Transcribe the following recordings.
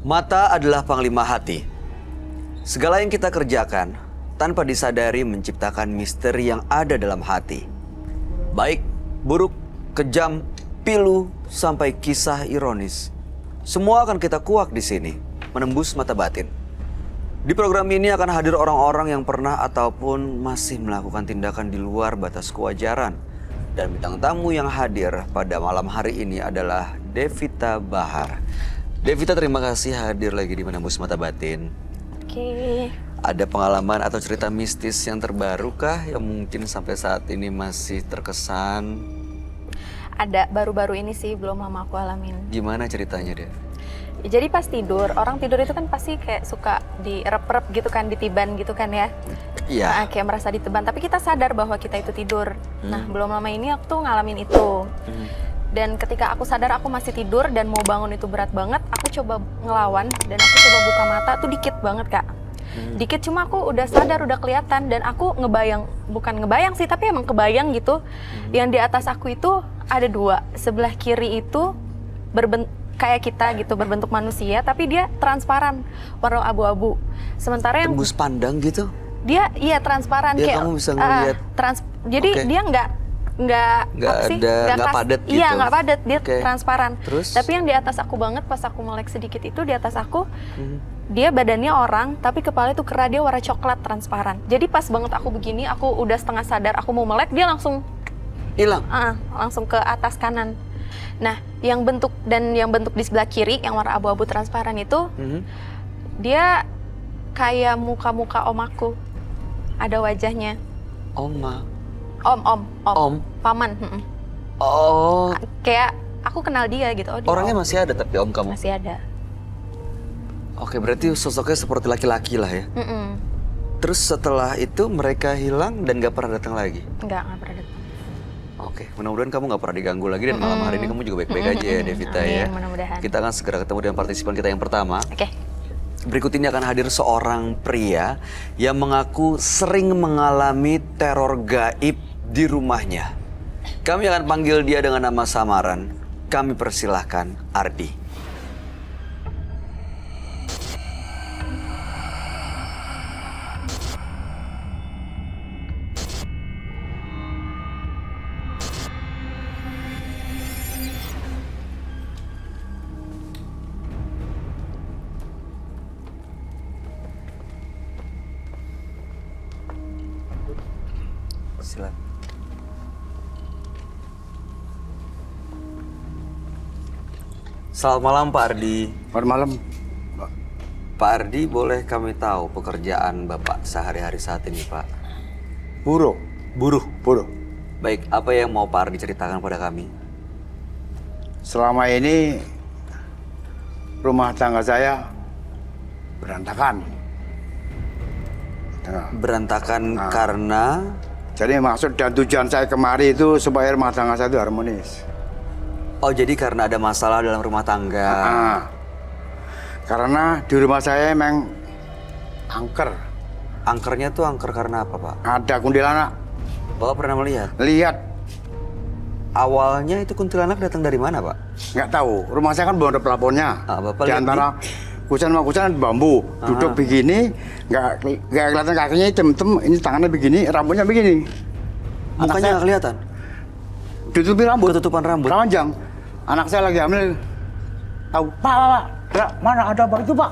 Mata adalah panglima hati. Segala yang kita kerjakan tanpa disadari menciptakan misteri yang ada dalam hati. Baik, buruk, kejam, pilu, sampai kisah ironis. Semua akan kita kuak di sini, menembus mata batin. Di program ini akan hadir orang-orang yang pernah ataupun masih melakukan tindakan di luar batas kewajaran. Dan bintang tamu yang hadir pada malam hari ini adalah Devita Bahar. Devita, terima kasih hadir lagi di Menembus Mata Batin. Oke. Ada pengalaman atau cerita mistis yang terbaru kah yang mungkin sampai saat ini masih terkesan? Ada, baru-baru ini sih belum lama aku alamin. Gimana ceritanya, Dev? Jadi pas tidur, orang tidur itu kan pasti kayak suka direp-rep gitu kan, ditiban gitu kan ya. Iya. Kayak merasa diteban, tapi kita sadar bahwa kita itu tidur. Nah, belum lama ini aku tuh ngalamin itu. Dan ketika aku sadar aku masih tidur dan mau bangun itu berat banget, aku coba ngelawan dan aku coba buka mata tuh dikit banget, Kak. Dikit, cuma aku udah sadar, udah kelihatan, dan aku ngebayang, bukan ngebayang sih, tapi emang kebayang gitu. Yang di atas aku itu ada dua, sebelah kiri itu kayak kita gitu, berbentuk manusia, tapi dia transparan, warna abu-abu. Sementara yang Tembus pandang gitu? dia iya transparan, Ya, kayak kamu bisa ngeliat. jadi Oke. dia nggak apa sih? nggak padat gitu. Iya, nggak padat, dia Oke. transparan. Terus? Tapi yang di atas aku banget, pas aku melek sedikit itu di atas aku, dia badannya orang, tapi kepala itu kera, dia warna coklat transparan. Jadi pas banget aku begini, aku udah setengah sadar, aku mau melek, dia langsung Hilang? langsung ke atas kanan. Nah, yang bentuk di sebelah kiri, yang warna abu-abu transparan itu, dia kayak muka-muka om aku. Ada wajahnya. Oma. Om. Paman. Oh, Kayak aku kenal dia gitu. Oh, dia orangnya om. masih ada tapi om kamu? Masih ada. Oke, berarti sosoknya seperti laki-laki lah ya? Mm-mm. Terus setelah itu mereka hilang dan gak pernah datang lagi? Nggak pernah datang. Oke, mudah-mudahan kamu gak pernah diganggu lagi dan malam hari ini kamu juga baik-baik aja ya, Devita ya. Amin, mudah-mudahan. Kita akan segera ketemu dengan partisipan kita yang pertama. Oke. Berikut ini akan hadir seorang pria yang mengaku sering mengalami teror gaib di rumahnya. Kami akan panggil dia dengan nama samaran. Kami persilahkan Ardi. Silakan. Selamat malam Pak Ardi. Selamat malam. Pak Ardi, boleh kami tahu pekerjaan Bapak sehari-hari saat ini, Pak? Buruh. Buruh. Baik, Apa yang mau Pak Ardi ceritakan pada kami? selama ini rumah tangga saya berantakan. Nah, Berantakan karena jadi maksud dan tujuan saya kemari itu supaya rumah tangga saya itu harmonis. jadi karena ada masalah dalam rumah tangga. Karena di rumah saya memang angker. Angkernya tuh angker karena apa, Pak? Ada kuntilanak. Bapak pernah melihat? Lihat, Awalnya itu kuntilanak datang dari mana, Pak? nggak tahu. Rumah saya kan belum ada pelafonnya. Bapak Di lihat antara kusen sama kusen ada bambu. Duduk begini, nggak kelihatan kakinya hitam-hitam. Ini tangannya begini, rambutnya begini. Mukanya nggak kelihatan? Ditutupi rambut. Ketutupan rambut? Panjang. Anak saya lagi hamil. Tahu, Pak. Ya, mana ada Pak itu, Pak?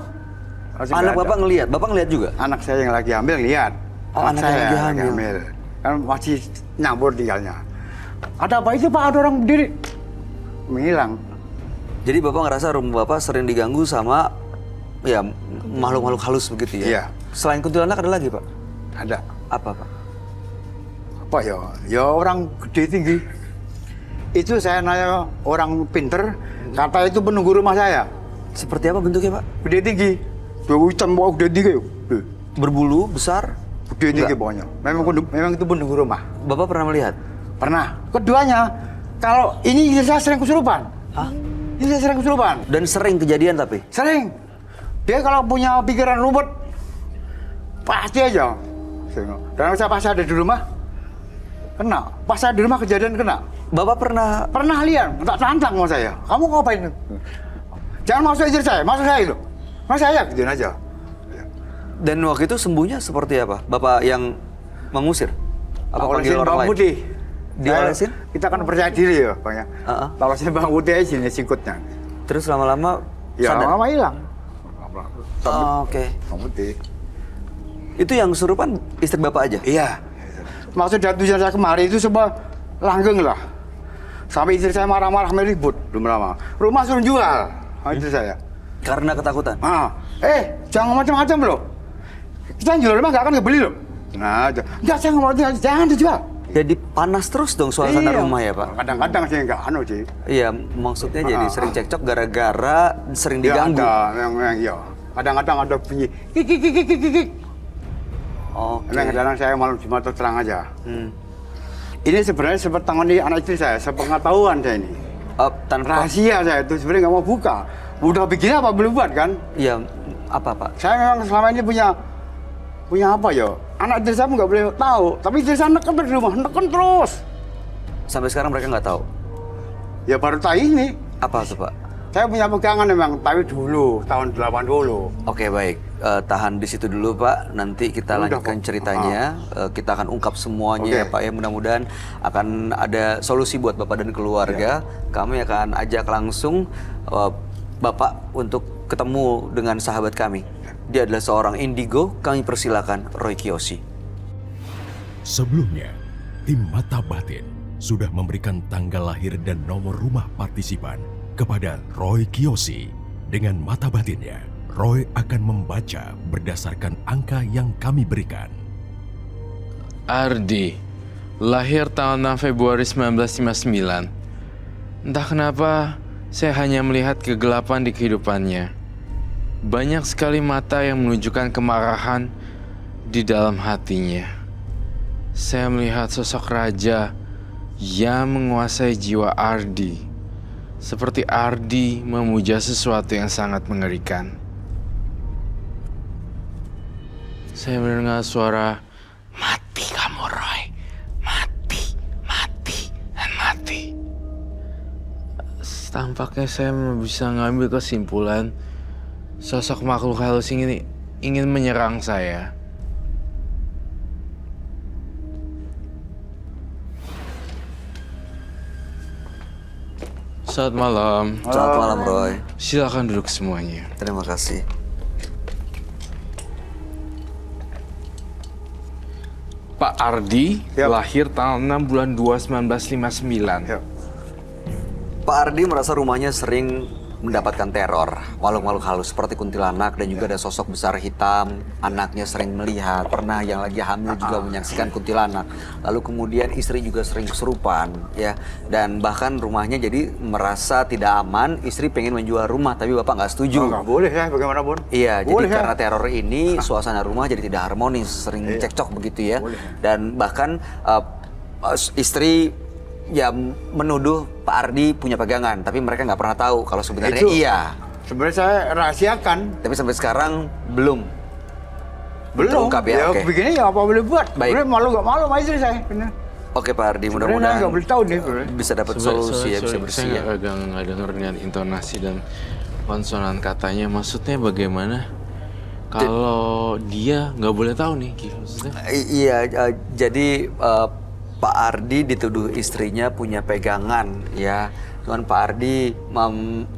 Masih Anak nggak ada. Bapak ngelihat? Bapak ngelihat juga? Anak saya yang lagi hamil lihat. Oh, anak yang lagi hamil. Kan masih nyambur tinggalnya. Ada apa itu, Pak? Ada orang berdiri. Menghilang. Jadi Bapak ngerasa rumah Bapak sering diganggu sama ya makhluk-makhluk halus begitu ya? Iya. Selain kuntilanak ada lagi, Pak? Ada. Apa, Pak? Apa ya? Ya orang gede tinggi. Itu saya nanya orang pinter, kata itu penunggu rumah saya. Seperti apa bentuknya, Pak? Gede tinggi. Dua hitam, bawa gede tinggi. Berbulu, besar? Gede tinggi pokoknya. Memang itu penunggu rumah. Bapak pernah melihat? Pernah. Keduanya, kalau ini saya sering kesurupan. Hah? Ini saya sering kesurupan. Dan sering kejadian tapi? Sering. Dia kalau punya pikiran rumput, pasti aja. Dan saya pas ada di rumah, kena. Pas saya di rumah kejadian kena. Bapak pernah... Pernah lihat, tak tantang sama saya. Kamu ngapain? Jangan masuk istri saya, masuk saya itu. Mas saya gituin aja. Dan waktu itu sembuhnya seperti apa? Bapak yang mengusir? Apa panggil orang Bang lain? Putih. Diolesin? Kita kan percaya diri ya, Bang ya. Tolosin Bang Putih aja sini sikutnya. Terus lama-lama Ya sadar? lama hilang. Oke. Bang Putih. Itu yang kesurupan istri Bapak aja? Iya. Maksud dari tujuan saya kemarin itu semua langgeng lah. Sampai istri saya marah-marah meribut belum lama. Rumah suruh jual. Istri saya. Karena ketakutan? Jangan macam-macam loh. Kita jual rumah nggak akan kebeli loh. Nah, nggak saya nggak mau jual, jangan dijual. Jadi panas terus dong suasana rumah ya Pak? Kadang-kadang sih nggak sih. Iya, maksudnya jadi sering cekcok gara-gara sering diganggu. Ya, ada, yang iya. Kadang-kadang ada bunyi kik. Oke. Kadang-kadang saya malam Jumat terus terang aja. Ini sebenarnya sepengetahuan anak istri saya, sepengetahuan saya ini. Tanpa Rahasia saya itu sebenarnya nggak mau buka. Udah bikin apa belum buat kan? Iya, apa Pak? Saya memang selama ini punya apa ya? Anak istri saya nggak boleh tahu, tapi istri saya neken di rumah, neken terus. Sampai sekarang mereka nggak tahu. Ya baru tahu ini. Apa tuh Pak? Saya punya pegangan memang, tapi dulu tahun 80. Oke baik, tahan di situ dulu Pak. Nanti kita Udah, lanjutkan Pak. ceritanya. Kita akan ungkap semuanya Oke. ya Pak ya. Mudah-mudahan akan ada solusi buat Bapak dan keluarga. Kami akan ajak langsung Bapak untuk ketemu dengan sahabat kami. Dia adalah seorang indigo. Kami persilakan Roy Kiyoshi. Sebelumnya, tim Mata Batin sudah memberikan tanggal lahir dan nomor rumah partisipan kepada Roy Kiyoshi. Dengan mata batinnya, Roy akan membaca berdasarkan angka yang kami berikan. Ardi, lahir tanggal 6 Februari 1959. Entah kenapa, saya hanya melihat kegelapan di kehidupannya. Banyak sekali mata yang menunjukkan kemarahan di dalam hatinya. Saya melihat sosok raja yang menguasai jiwa Ardi. Seperti Ardi memuja sesuatu yang sangat mengerikan. Saya mendengar suara, "Mati kamu, Roy. Mati, mati, dan mati." Tampaknya saya bisa ngambil kesimpulan sosok makhluk halus ini ingin menyerang saya. Selamat malam. Selamat malam Roy. Silakan duduk semuanya. Terima kasih. Pak Ardi Yap. lahir tanggal 6 bulan 2 1959. Ya. Pak Ardi merasa rumahnya sering mendapatkan teror, makhluk-makhluk halus seperti kuntilanak dan juga ada sosok besar hitam. Anaknya sering melihat, pernah yang lagi hamil juga menyaksikan kuntilanak. Lalu kemudian istri juga sering kesurupan, ya. Dan bahkan rumahnya jadi merasa tidak aman. Istri pengen menjual rumah, tapi bapak nggak setuju. Nggak boleh ya, bagaimanapun. Iya, Boleh, jadi ya. karena teror ini suasana rumah jadi tidak harmonis, sering cekcok begitu ya. Boleh. Dan bahkan istri ya menuduh Pak Ardi punya pegangan, tapi mereka nggak pernah tahu kalau sebenarnya Itu iya. sebenarnya saya rahasiakan. Tapi sampai sekarang belum terungkap ya. Ya Oke. begini ya apa boleh buat. Baik. Sebenarnya malu nggak malu sama istri saya. Benar. Oke Pak Ardi, Sebenarnya mudah-mudahan nggak boleh tahu nih. Sebenarnya. bisa dapat solusi ya, bisa bersih ya. Saya nggak dengar dengan intonasi dan konsonan katanya. Maksudnya bagaimana? Kalau dia nggak boleh tahu nih, maksudnya? Iya, jadi Pak Ardi dituduh istrinya punya pegangan ya. Cuman Pak Ardi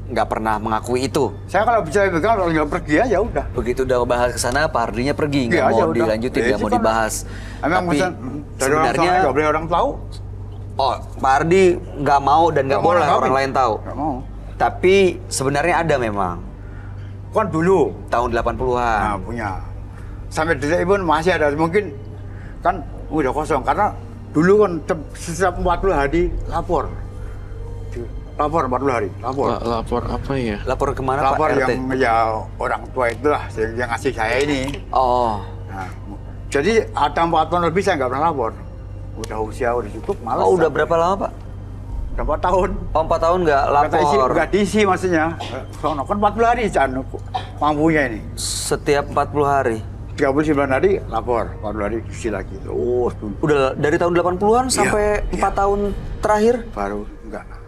nggak pernah mengakui itu. Saya kalau bicara pegang kalau nggak pergi aja udah. Begitu udah bahas ke sana, Pak Ardinya pergi, nggak Iya aja mau udah. dilanjutin, Ya, nggak itu mau kan dibahas. Emang Tapi pesan dari orang sebenarnya, sana nggak boleh orang tahu. Pak Ardi nggak mau dan nggak Nggak mau boleh nangkapin. orang lain tahu. Nggak mau. Tapi sebenarnya ada memang Kan dulu. tahun 80-an. Nah punya. Sampai detik pun masih ada. Mungkin kan udah kosong karena dulu kan setiap 40 hari lapor. Lapor 40 hari, lapor. Lapor apa ya? Lapor kemana Lapor Pak RT? yang ya orang tua itulah yang ngasih saya ini. Oh, Nah, jadi ada 4 tahun lebih saya nggak pernah lapor. Udah usia udah cukup, malas. udah berapa lama Pak? Udah 4 tahun. Oh, 4 tahun nggak lapor. Nggak diisi maksudnya. Soalnya kan 40 hari jangan mampunya ini. Setiap 40 hari. 39 hari lapor, 40 hari diisi lagi. Terus dulu. Udah dari tahun 80-an sampai 4 tahun terakhir. Baru enggak.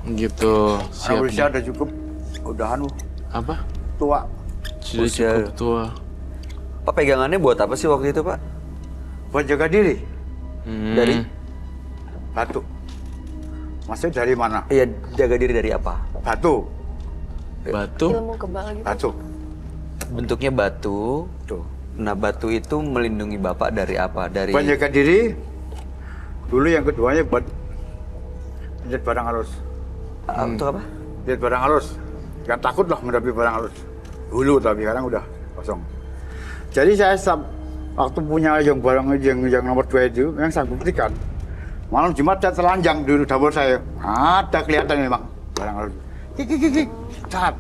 Gitu. Usia udah cukup. udah anu Apa? tua. Sudah Usia- cukup tua. Pak, pegangannya buat apa sih waktu itu, Pak? Buat jaga diri. Dari? Batu. Maksudnya dari mana? Iya, jaga diri dari apa? Batu. Batu. Ilmu kebal gitu. Batu. Bentuknya batu. Tuh. Nah, batu itu melindungi Bapak dari apa? Dari Buat jaga diri. Dulu yang keduanya buat lihat barang halus. untuk apa? Lihat barang halus. Gak takut lah menghadapi barang halus. Dulu tapi sekarang udah kosong. Jadi saya waktu punya yang barang yang nomor 2 itu, yang saya buktikan. Malam Jumat saya telanjang di dapur saya. Ada kelihatan memang barang halus. Kik. Saat.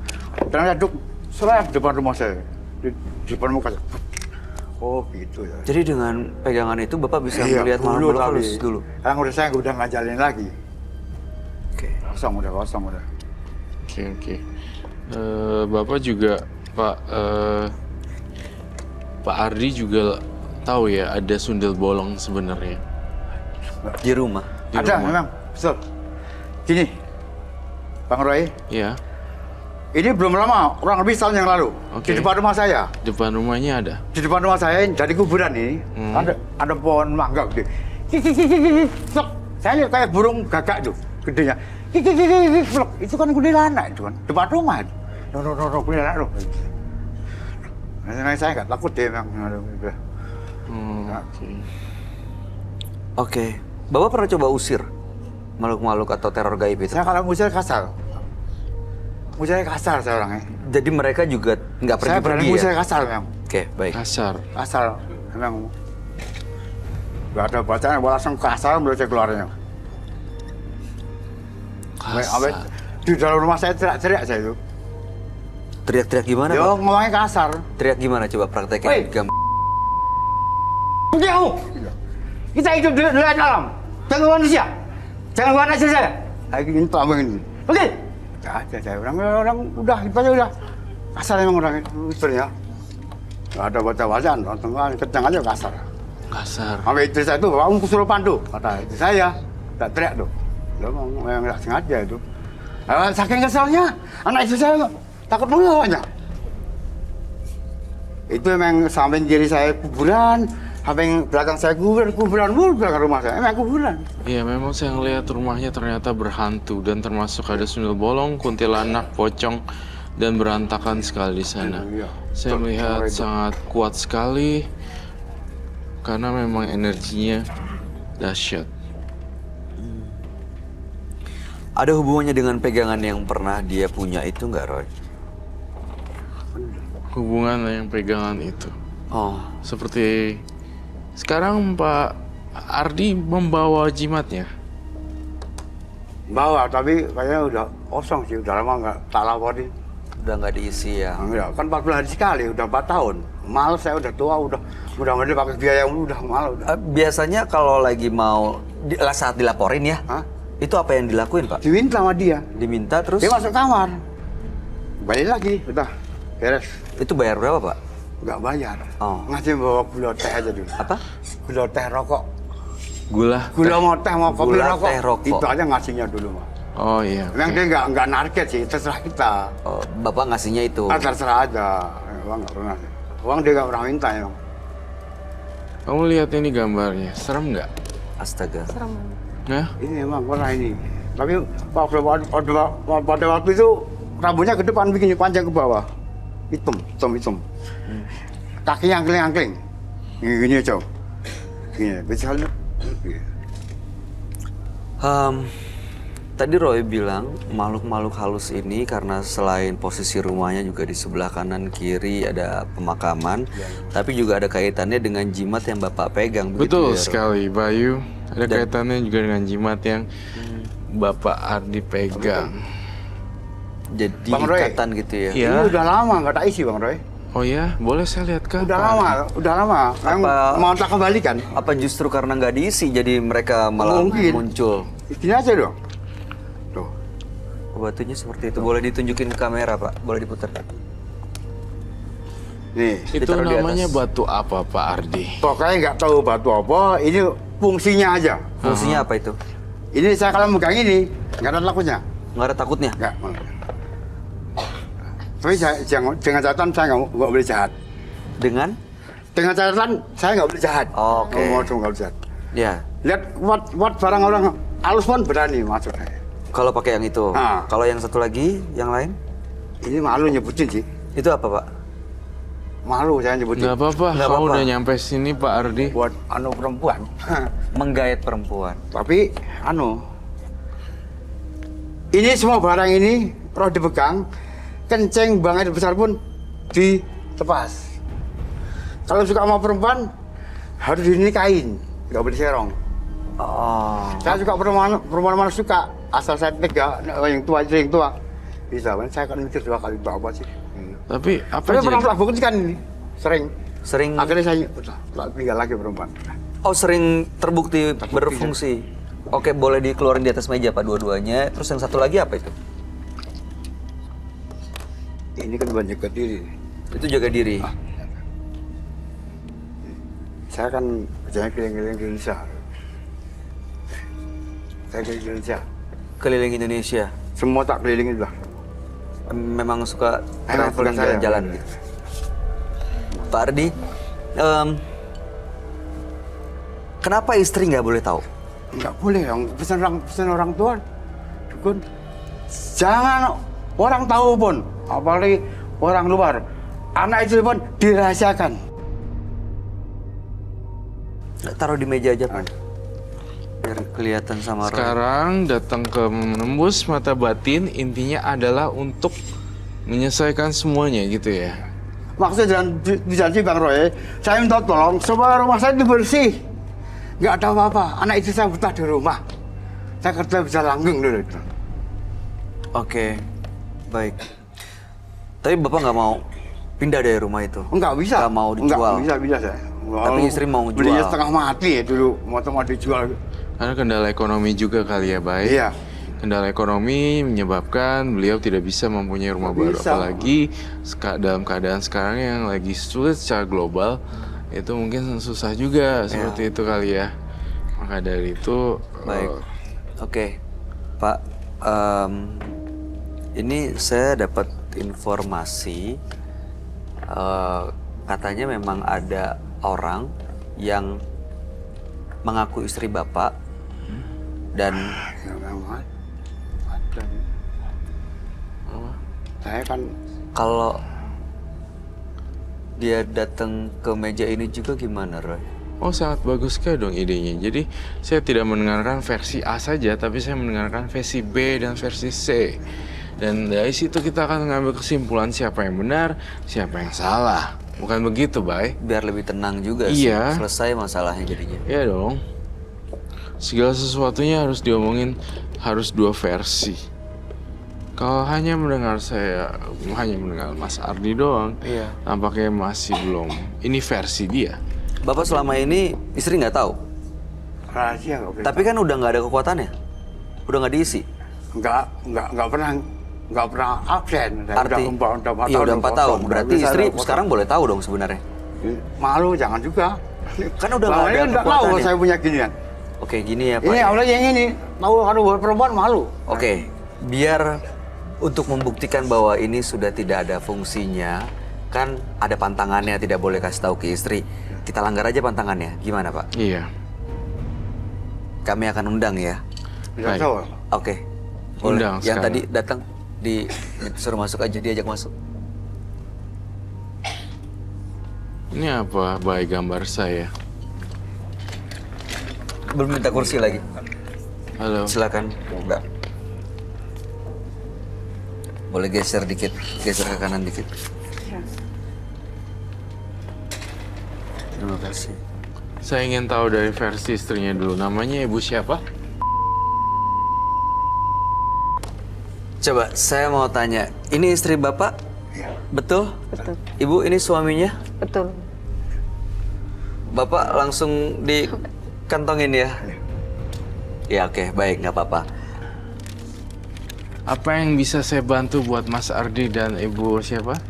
Dan saya duduk serap depan rumah saya. Di depan muka saya. Oh gitu ya. Jadi dengan pegangan itu Bapak bisa Iya, melihat dulu makhluk tapi halus dulu. sekarang udah saya udah ngajalin lagi. Oke. Kosong udah. Oke. Bapak juga Pak Ardi juga tahu ya ada sundel bolong sebenarnya. Di rumah. Di Ada rumah. memang, betul. Gini, Bang Roy, Ya, ini belum lama, kurang lebih tahun yang lalu. Oke. Di depan rumah saya. depan rumahnya ada. Di depan rumah saya dari kuburan ini ada pohon mangga gede. Sok, saya lihat kayak burung gagak tuh, gedenya. Sok, itu kan kuntilanak itu kan, depan rumah itu. No, kuntilanak loh. Nah, saya nggak takut deh memang. Oke. Oke. Bapak pernah coba usir makhluk-makhluk atau teror gaib itu? Saya kalau ngusir kasar. Ngusirnya kasar saya orangnya. Jadi mereka juga nggak Saya berani pergi-pergi ngusir ya? kasar memang. Oke, baik. Kasar. Kasar memang. Gak ada bacaan, langsung kasar mulai saya keluarnya. Sampai Kasar. di dalam rumah saya teriak-teriak saya itu. Teriak-teriak gimana, Yo Pak? ngomongnya kasar. Teriak gimana? Coba Woi. praktekin. Kamu, kita hidup di alam. Jangan manusia. Jangan manusia saya. Lagi ini tambah ini. Oke. Gak ada saya orang udah itu aja udah. Kasar emang orang itu istrinya. Gak ada baca-bacaan, tengah kencang aja kasar. Kasar. Sampai istri saya itu, kamu kesurupan tuh, kata istri saya. Tak teriak tuh. Dia mau yang nggak sengaja itu. Saking keselnya, anak istri saya takut mulu aja. Itu memang samping kiri saya kuburan, samping belakang saya kuburan mulu belakang rumah saya, emang kuburan. Iya, memang saya ngelihat rumahnya ternyata berhantu dan termasuk ada sundel bolong, kuntilanak, pocong, dan berantakan sekali di sana. Iya, Saya betul. melihat Itu. sangat kuat sekali karena memang energinya dahsyat. Ada hubungannya dengan pegangan yang pernah dia punya itu nggak, Roy? Hubungan yang pegangan itu. Oh, Seperti sekarang Pak Ardi membawa jimatnya. Bawa, tapi kayaknya udah kosong sih, udah lama nggak tak laporin. udah nggak diisi ya. Enggak, kan 40 hari sekali, udah 4 tahun. Males saya udah tua, udah mudah-mudahan pakai biaya udah malu. Udah. Biasanya kalau lagi mau saat dilaporin ya, Hah? itu apa yang dilakuin, Pak? Diminta sama dia. Diminta terus Dia masuk kamar. Balik lagi, udah beres. itu bayar berapa, Pak? Nggak bayar. Oh. Ngasih bawa gula teh aja dulu. Apa? Gula teh rokok. Gula. Gula mau teh mau kopi Gula, rokok. teh, rokok. Itu aja ngasihnya dulu mah. Oh iya. Memang oke. dia nggak narket sih, terserah kita. Oh, Bapak ngasihnya itu. Terserah aja. Uang nggak pernah. Uang dia nggak pernah minta emang. Kamu lihat ini gambarnya, serem nggak? Astaga. Serem. Nah, Ini emang pernah ini. Tapi pada waktu itu rambutnya ke depan begini panjang ke bawah. Hitam. Kakinya angkling-angkling. Gini aja. Gini, bisa lihat. Tadi Roy bilang makhluk-makhluk halus ini karena selain posisi rumahnya juga di sebelah kanan kiri ada pemakaman, tapi juga ada kaitannya dengan jimat yang Bapak pegang. begitu betul ya, Roy? sekali Bayu. Ada Dan- kaitannya juga dengan jimat yang Bapak Ardi pegang. Jadi Bang Roy. ikatan gitu ya. Iya. Ini udah lama nggak tak isi Bang Roy. Oh ya, boleh saya lihat kah? Udah Pak lama, Ardi? udah lama. Memang Apa- mau tak kembalikan. Apa justru karena nggak diisi jadi mereka malah Mungkin. muncul? Gini aja dong. Tuh. Batunya seperti itu. Boleh ditunjukin ke kamera, Pak? Boleh diputar? Nih. Itu Ditaruh di namanya atas. batu apa Pak Ardi? Pokoknya nggak tahu batu apa. Ini fungsinya aja. Fungsinya apa itu? Ini saya kalau megang ini nggak ada takutnya. Nggak ada takutnya? Nggak. Tapi dengan catatan saya nggak boleh jahat. Dengan? Dengan catatan saya nggak boleh jahat. Oke. Nggak boleh jahat. Ya. Lihat what barang orang halus pun berani masuk saya. Kalau pakai yang itu. Ah. Kalau yang satu lagi, yang lain? Ini malu nyebutin sih. Itu apa, Pak? Malu saya nyebutin. Nggak apa-apa, Nggak kamu apa-apa. udah nyampe sini Pak Ardi. Buat perempuan. Menggait perempuan. Tapi ini semua barang ini kalau dipegang kenceng banget besar pun dilepas. Kalau suka sama perempuan harus dinikahin, nggak boleh serong. Oh. Saya suka perempuan mana suka, asal saya tega yang tua aja yang tua. Bisa, kan? Saya akan mikir 2 kali berapa sih. Tapi apa Tapi pernah jadi? buktikan ini, sering. Sering. Akhirnya saya tinggal lagi perempuan. Oh, sering terbukti berfungsi. Oke, boleh dikeluarin di atas meja, Pak, dua-duanya. Terus yang satu lagi apa itu? Ini kan banyak ke diri. Itu jaga diri. Saya kan kerjanya keliling-keliling Indonesia. Saya keliling Indonesia. Keliling Indonesia. Semua tak kelilingin lah. Memang suka Emang traveling suka saya. jalan-jalan gitu. Pak Ardi, kenapa istri nggak boleh tahu? Nggak boleh yang pesan orang tua. Dukun. Jangan orang tahu pun, apalagi orang luar. Anak itu pun dirahasiakan. Taruh di meja aja, Pak. Biar kelihatan sama orang. Sekarang datang ke menembus mata batin, intinya adalah untuk menyelesaikan semuanya gitu ya. Maksudnya janji Bang Roy, saya minta tolong supaya rumah saya itu bersih. Nggak ada apa-apa, anak itu saya betah di rumah. Saya kerja bisa langgeng dulu. Oke, baik. Tapi Bapak nggak mau pindah dari rumah itu? Enggak bisa. Nggak mau dijual? Enggak bisa saya. Tapi istri mau Belinya jual? setengah mati ya dulu, mau dijual. Karena kendala ekonomi juga kali ya, Bay. Iya. Kendala ekonomi menyebabkan beliau tidak bisa mempunyai rumah Nggak baru. bisa. Apalagi dalam keadaan sekarang yang lagi sulit secara global, itu mungkin susah juga seperti itu kali ya. Maka dari itu, Baik. Oke, Pak. Ini saya dapat informasi katanya memang ada orang yang mengaku istri Bapak dan Ya memang ada. Saya kan kalau dia datang ke meja ini juga gimana, Roy? oh sangat bagus sekali dong idenya. Jadi saya tidak mendengarkan versi A saja, tapi saya mendengarkan versi B dan versi C. Dan dari situ kita akan mengambil kesimpulan siapa yang benar, siapa yang salah. Bukan begitu, Bay? Biar lebih tenang juga Iya. sih, selesai masalahnya jadinya. Iya dong. Segala sesuatunya harus diomongin, harus 2 versi. Kalau hanya mendengar Mas Ardi doang, Iya. tampaknya masih belum. Ini versi dia. Bapak selama ini istri nggak tahu, rahasia nggak boleh. tapi kan udah nggak ada kekuatannya, udah nggak diisi. nggak pernah absen. Saya Arti, udah 4 iya udah 4 tahun. kosong. Berarti Bisa istri ada kosong. sekarang boleh tahu dong sebenarnya. Malu jangan juga. Kan udah nggak Selama ada ini nggak tahu kekuatannya. saya punya ginian. Oke, gini ya Pak. Ini awalnya yang ini tahu kalau buat perempuan malu. Oke, biar untuk membuktikan bahwa ini sudah tidak ada fungsinya, kan ada pantangannya, tidak boleh kasih tahu ke istri. Kita langgar aja pantangannya, gimana Pak? Iya. Kami akan undang ya. Bisa Baik. tahu. Oke, boleh. Undang Yang sekarang. tadi datang disuruh masuk aja, diajak masuk. Ini apa, Bay, gambar saya? Belum minta kursi lagi. Halo. Silakan, Mbak. Boleh geser dikit, geser ke kanan dikit. Terima kasih. Saya ingin tahu dari versi istrinya dulu. Namanya Ibu siapa? Coba, saya mau tanya, ini istri Bapak? Iya. Betul? Betul, Ibu, ini suaminya? betul. Bapak langsung dikantongin ya? Ya oke, baik, nggak apa-apa. Apa yang bisa saya bantu buat Mas Ardi dan Ibu siapa?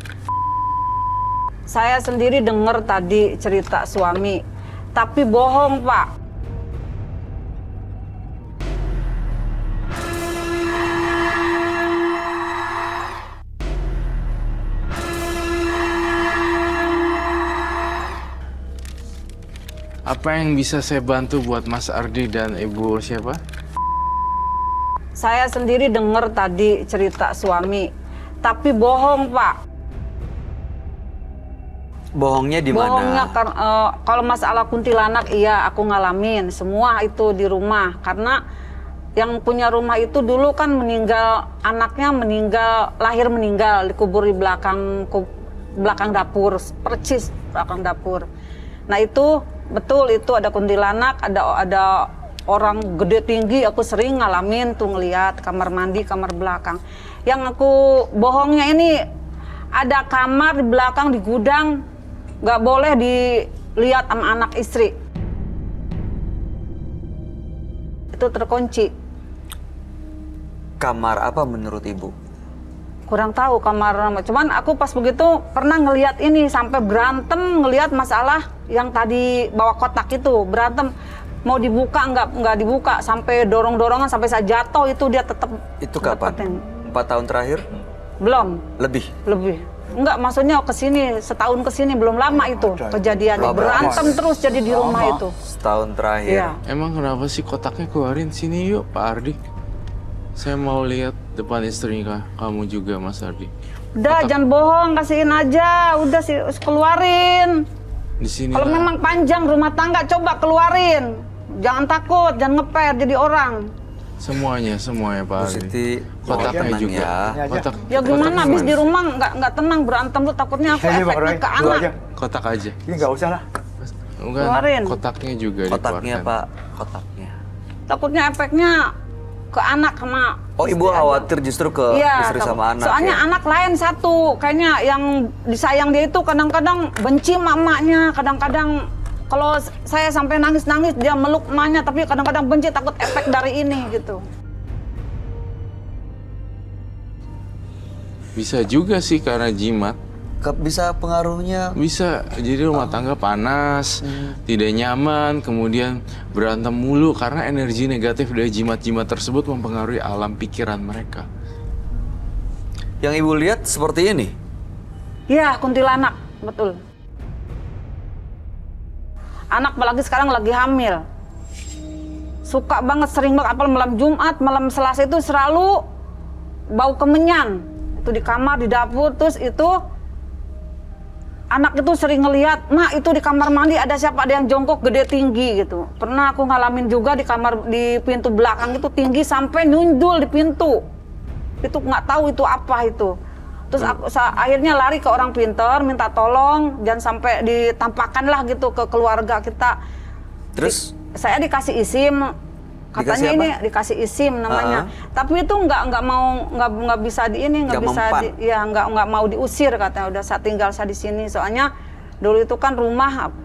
Saya sendiri dengar tadi cerita suami, tapi bohong, Pak. Apa yang bisa saya bantu buat Mas Ardi dan Ibu siapa? Saya sendiri dengar tadi cerita suami, tapi bohong Pak. Bohongnya di Bohongnya mana? kalau masalah kuntilanak iya aku ngalamin semua itu di rumah karena yang punya rumah itu dulu kan anaknya lahir meninggal dikubur di belakang dapur, percis belakang dapur. Nah itu betul itu ada kuntilanak, ada orang gede tinggi, aku sering ngalamin tuh ngeliat kamar mandi, kamar belakang. Yang aku bohongnya ini ada kamar di belakang di gudang, nggak boleh dilihat sama anak istri. Itu terkunci. Kamar apa menurut ibu? Kurang tahu kamar, cuman aku pas begitu pernah ngelihat ini sampai berantem ngelihat masalah yang tadi bawa kotak itu berantem mau dibuka nggak dibuka sampai dorong-dorongan sampai saya jatuh itu dia tetap. Itu kapan? 4 tahun terakhir? Belum. Lebih? Enggak, maksudnya kesini setahun kesini belum lama itu kejadiannya berantem terus jadi di rumah itu. Setahun terakhir. Iya. Emang kenapa sih kotaknya keluarin sini yuk Pak Ardi? Saya mau lihat depan istri kamu juga Mas Ardi. Udah jangan bohong, kasihin aja. Udah sih keluarin. Di sini. Kalau memang panjang rumah tangga coba keluarin. Jangan takut, jangan ngeper jadi orang. Semuanya Pak Bu Ardi. Siti, Kotaknya tenang juga. ya. Kotak. Ya gimana habis di rumah nggak tenang berantem tuh takutnya aku Ini Pak Roy, efeknya ke dua anak. aja. Kotak aja. Ini nggak usah lah. Bukan, Keluarin. kotaknya juga Kotaknya dikeluarkan. Pak, kotaknya. Takutnya efeknya ke anak sama Oh ibu istri aja. khawatir justru ke Iya, istri sama anak soalnya ya? anak lain satu, kayaknya yang disayang dia itu kadang-kadang benci sama emaknya, kadang-kadang kalau saya sampai nangis-nangis dia meluk emaknya, tapi kadang-kadang benci takut efek dari ini gitu. Bisa juga sih karena jimat. Bisa pengaruhnya Bisa, jadi rumah tangga panas, tidak nyaman, kemudian berantem mulu karena energi negatif dari jimat-jimat tersebut mempengaruhi alam pikiran mereka. yang ibu lihat seperti ini. Iya, kuntilanak, betul. Anak apalagi sekarang lagi hamil. Suka banget, sering banget, apalagi malam Jumat, malam Selasa itu selalu bau kemenyan. Itu di kamar, di dapur, terus itu anak itu sering ngelihat, "Mak, itu di kamar mandi ada siapa? Ada yang jongkok gede tinggi," gitu. Pernah aku ngalamin juga di kamar di pintu belakang itu tinggi sampai nyundul di pintu. Itu nggak tahu itu apa itu. Terus akhirnya lari ke orang pinter, minta tolong, jangan sampai ditampakkan lah gitu ke keluarga kita. Terus Saya dikasih isim, katanya Dikasih apa? ini dikasih isim namanya. Tapi itu nggak bisa di ini, nggak Nggak bisa mempan. nggak mau diusir katanya. Udah saya tinggal di sini. Soalnya dulu itu kan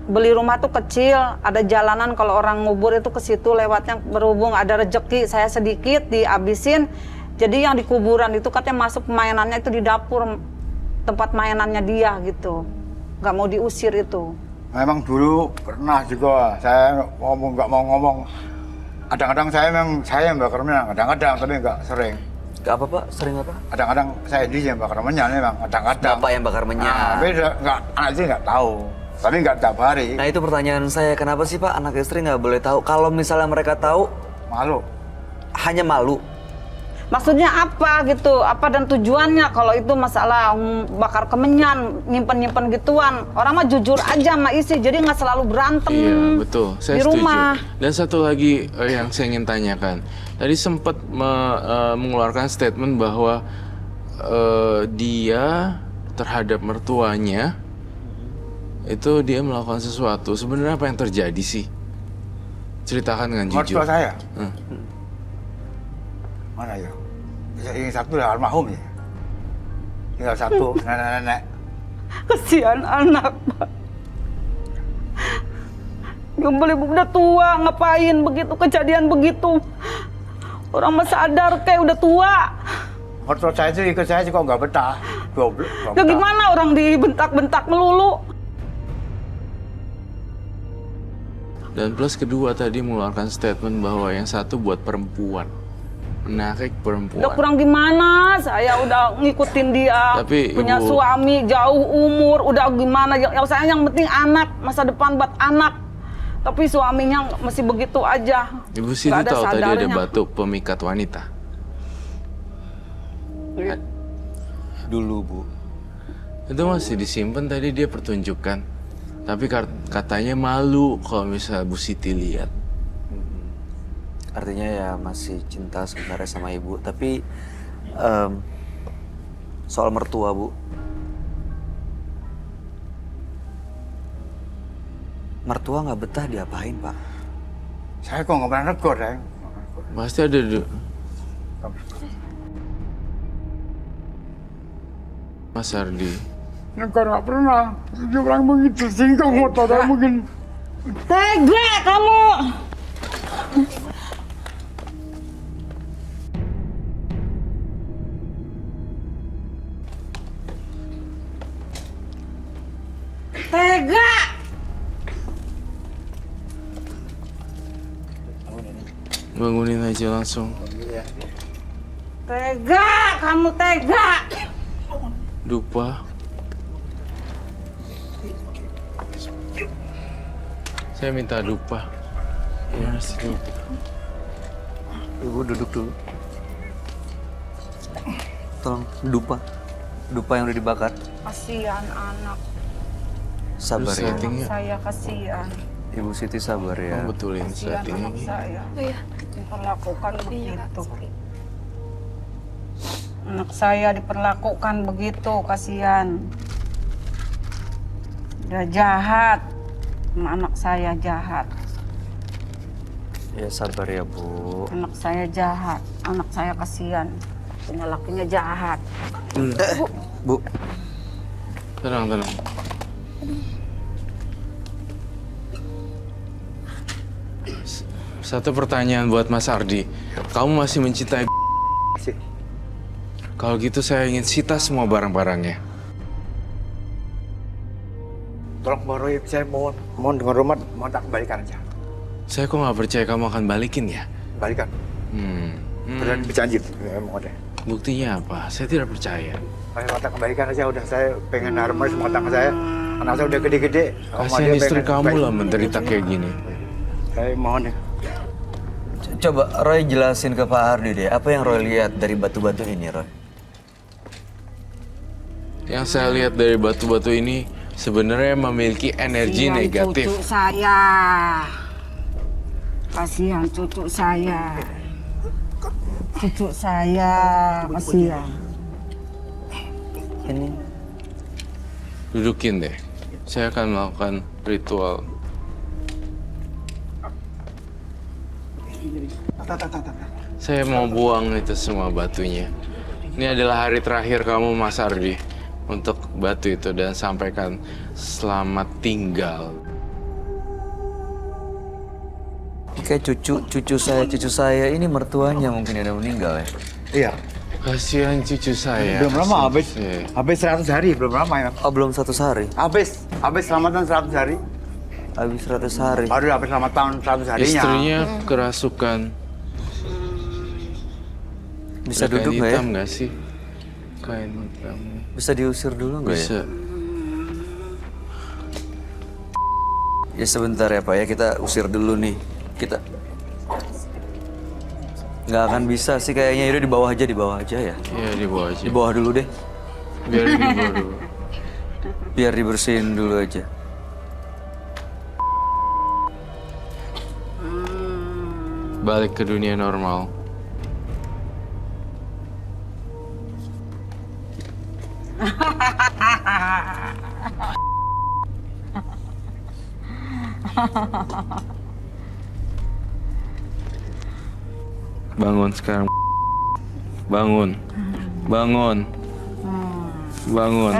beli rumah tuh kecil, ada jalanan kalau orang ngubur itu ke situ lewatnya, berhubung ada rezeki saya sedikit dihabisin. Jadi yang di kuburan itu katanya masuk mainannya itu di dapur tempat mainannya dia gitu. Nggak mau diusir itu. Memang dulu pernah juga saya nggak mau ngomong. Kadang-kadang saya yang bakar menyan, kadang-kadang tapi nggak sering. apa Pak? Sering apa? Kadang-kadang saya yang bakar menyan memang kadang-kadang. Bapak yang bakar menyan. Tapi anak istri nggak tahu. Tapi nggak tiap hari. Nah itu pertanyaan saya, kenapa sih Pak anak istri nggak boleh tahu? Kalau misalnya mereka tahu, Malu. hanya malu. Maksudnya apa gitu? Apa dan tujuannya kalau itu masalah bakar kemenyan, nyimpen gituan. Orang mah jujur aja sama istri, jadi nggak selalu berantem Iya, betul. Saya di setuju. rumah. Dan satu lagi yang saya ingin tanyakan. Tadi sempat mengeluarkan statement bahwa dia terhadap mertuanya itu dia melakukan sesuatu. Sebenarnya apa yang terjadi sih? Ceritakan dengan jujur. Mertua saya. Hmm. Mana ya? Yang satu lah almarhum ya. Tinggal satu, nenek-nenek. Kesian anak, Pak. Gembel ibu udah tua, ngapain begitu kejadian begitu? Orang mah sadar kayak udah tua. Mertua saya itu ikut saya kok nggak betah. Goblok. Ya gimana orang dibentak-bentak melulu? Dan plus kedua tadi mengeluarkan statement bahwa yang satu buat perempuan. Menarik Udah perempuan. kurang gimana? Saya udah ngikutin dia. Tapi, punya Ibu- suami, jauh umur, udah gimana? Yang saya yang penting anak, masa depan buat anak. Tapi suaminya masih begitu aja. Ibu Siti Nggak ada tahu tadi ada sadarnya. batu pemikat wanita. Dulu, Bu. Itu masih disimpan tadi dia pertunjukkan. Tapi katanya malu kalau misalnya Bu Siti lihat. Artinya ya masih cinta sebenarnya sama ibu. Tapi soal mertua, Bu. Mertua nggak betah diapain, Pak? Saya kok nggak pernah negor, saya. Pasti ada Mas Ardi. Negor nggak pernah. Dia orang mungkin tersinggung, motor saya mungkin. Tega kamu! Tega! Bangunin aja langsung. Tega! Kamu tega! Dupa. Saya minta dupa. Mana sih dupa? Ibu duduk dulu. Tolong, dupa. Dupa yang udah dibakar. Kasihan anak. Sabar Terus ya. settingnya. Saya kasihan. Ibu Siti sabar ya. Kamu betulin Kasihan setting anak ini. saya. Oh iya. Diperlakukan begitu. Anak saya diperlakukan begitu, kasihan. Udah jahat. Anak saya jahat. Ya sabar ya, Bu. Anak saya jahat. Anak saya kasihan. Punya lakinya jahat. Bu. Tenang, tenang. Satu pertanyaan buat Mas Ardi. Kamu masih mencintai Masih. Kalau gitu saya ingin sita semua barang-barangnya. Tolong Bang Roy, saya mohon dengan hormat, mohon tak kembalikan aja. Saya kok nggak percaya kamu akan balikin ya? Balikan. Beneran berjanji, ya, mohon deh. Buktinya apa? Saya tidak percaya. Saya mau tak kembalikan aja, udah saya pengen harmonis sama tangga saya. Anak saya udah gede-gede. sama Kasihan dia istri pengen kamu baik. lah menderita kayak gini. Saya mohon deh. Coba Roy jelasin ke Pak Ardi deh, apa yang Roy lihat dari batu-batu ini, Roy? Yang saya lihat dari batu-batu ini sebenarnya memiliki energi Kasihan negatif. cucu saya. Kasihan cucu saya. Cucu saya, kasihan. Ini Dudukin deh. Saya akan melakukan ritual. Saya mau buang itu semua batunya. Ini adalah hari terakhir kamu, Mas Ardi, untuk batu itu dan sampaikan selamat tinggal. kayak cucu saya ini mertuanya mungkin yang udah meninggal ya. Iya. Kasihan cucu saya. Belum lama habis. Iya. Habis 100 hari, belum lama ya. Oh belum 100 hari, Habis selamatan 100 hari. habis 100 hari. Baru habis selamatan 100 harinya. Istrinya kerasukan. Bisa Ada duduk kain nggak ya? hitam nggak sih? Kain hitam. Bisa diusir dulu nggak ya? Bisa. Ya sebentar ya Pak ya, kita usir dulu nih. Kita nggak akan bisa sih kayaknya, itu di bawah aja ya. Iya, di bawah aja. Di bawah dulu deh, Biar di bawah dulu. biar dibersihin dulu aja. Balik ke dunia normal. Bangun sekarang. Bangun. Bangun. Bangun.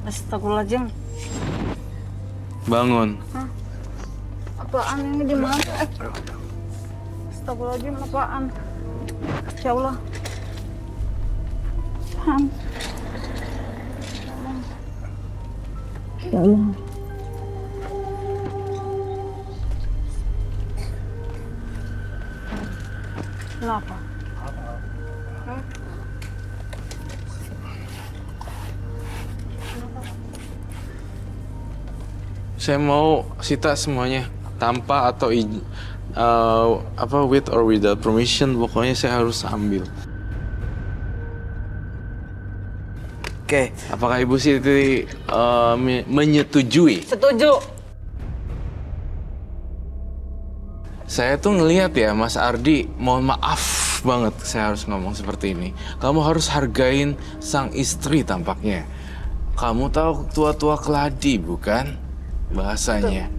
Astagfirullahaladzim. Bangun. Apaan ini di mana? Astagfirullahaladzim, apaan? Ya Allah. Tuhan. Ya Allah. Kenapa? Saya mau sita semuanya. tanpa atau with or without permission, pokoknya saya harus ambil. Oke, Apakah Ibu Siti menyetujui? Setuju. Saya tuh ngelihat ya, Mas Ardi, mohon maaf banget saya harus ngomong seperti ini. Kamu harus hargain sang istri tampaknya. Kamu tahu tua-tua keladi, bukan? Bahasanya.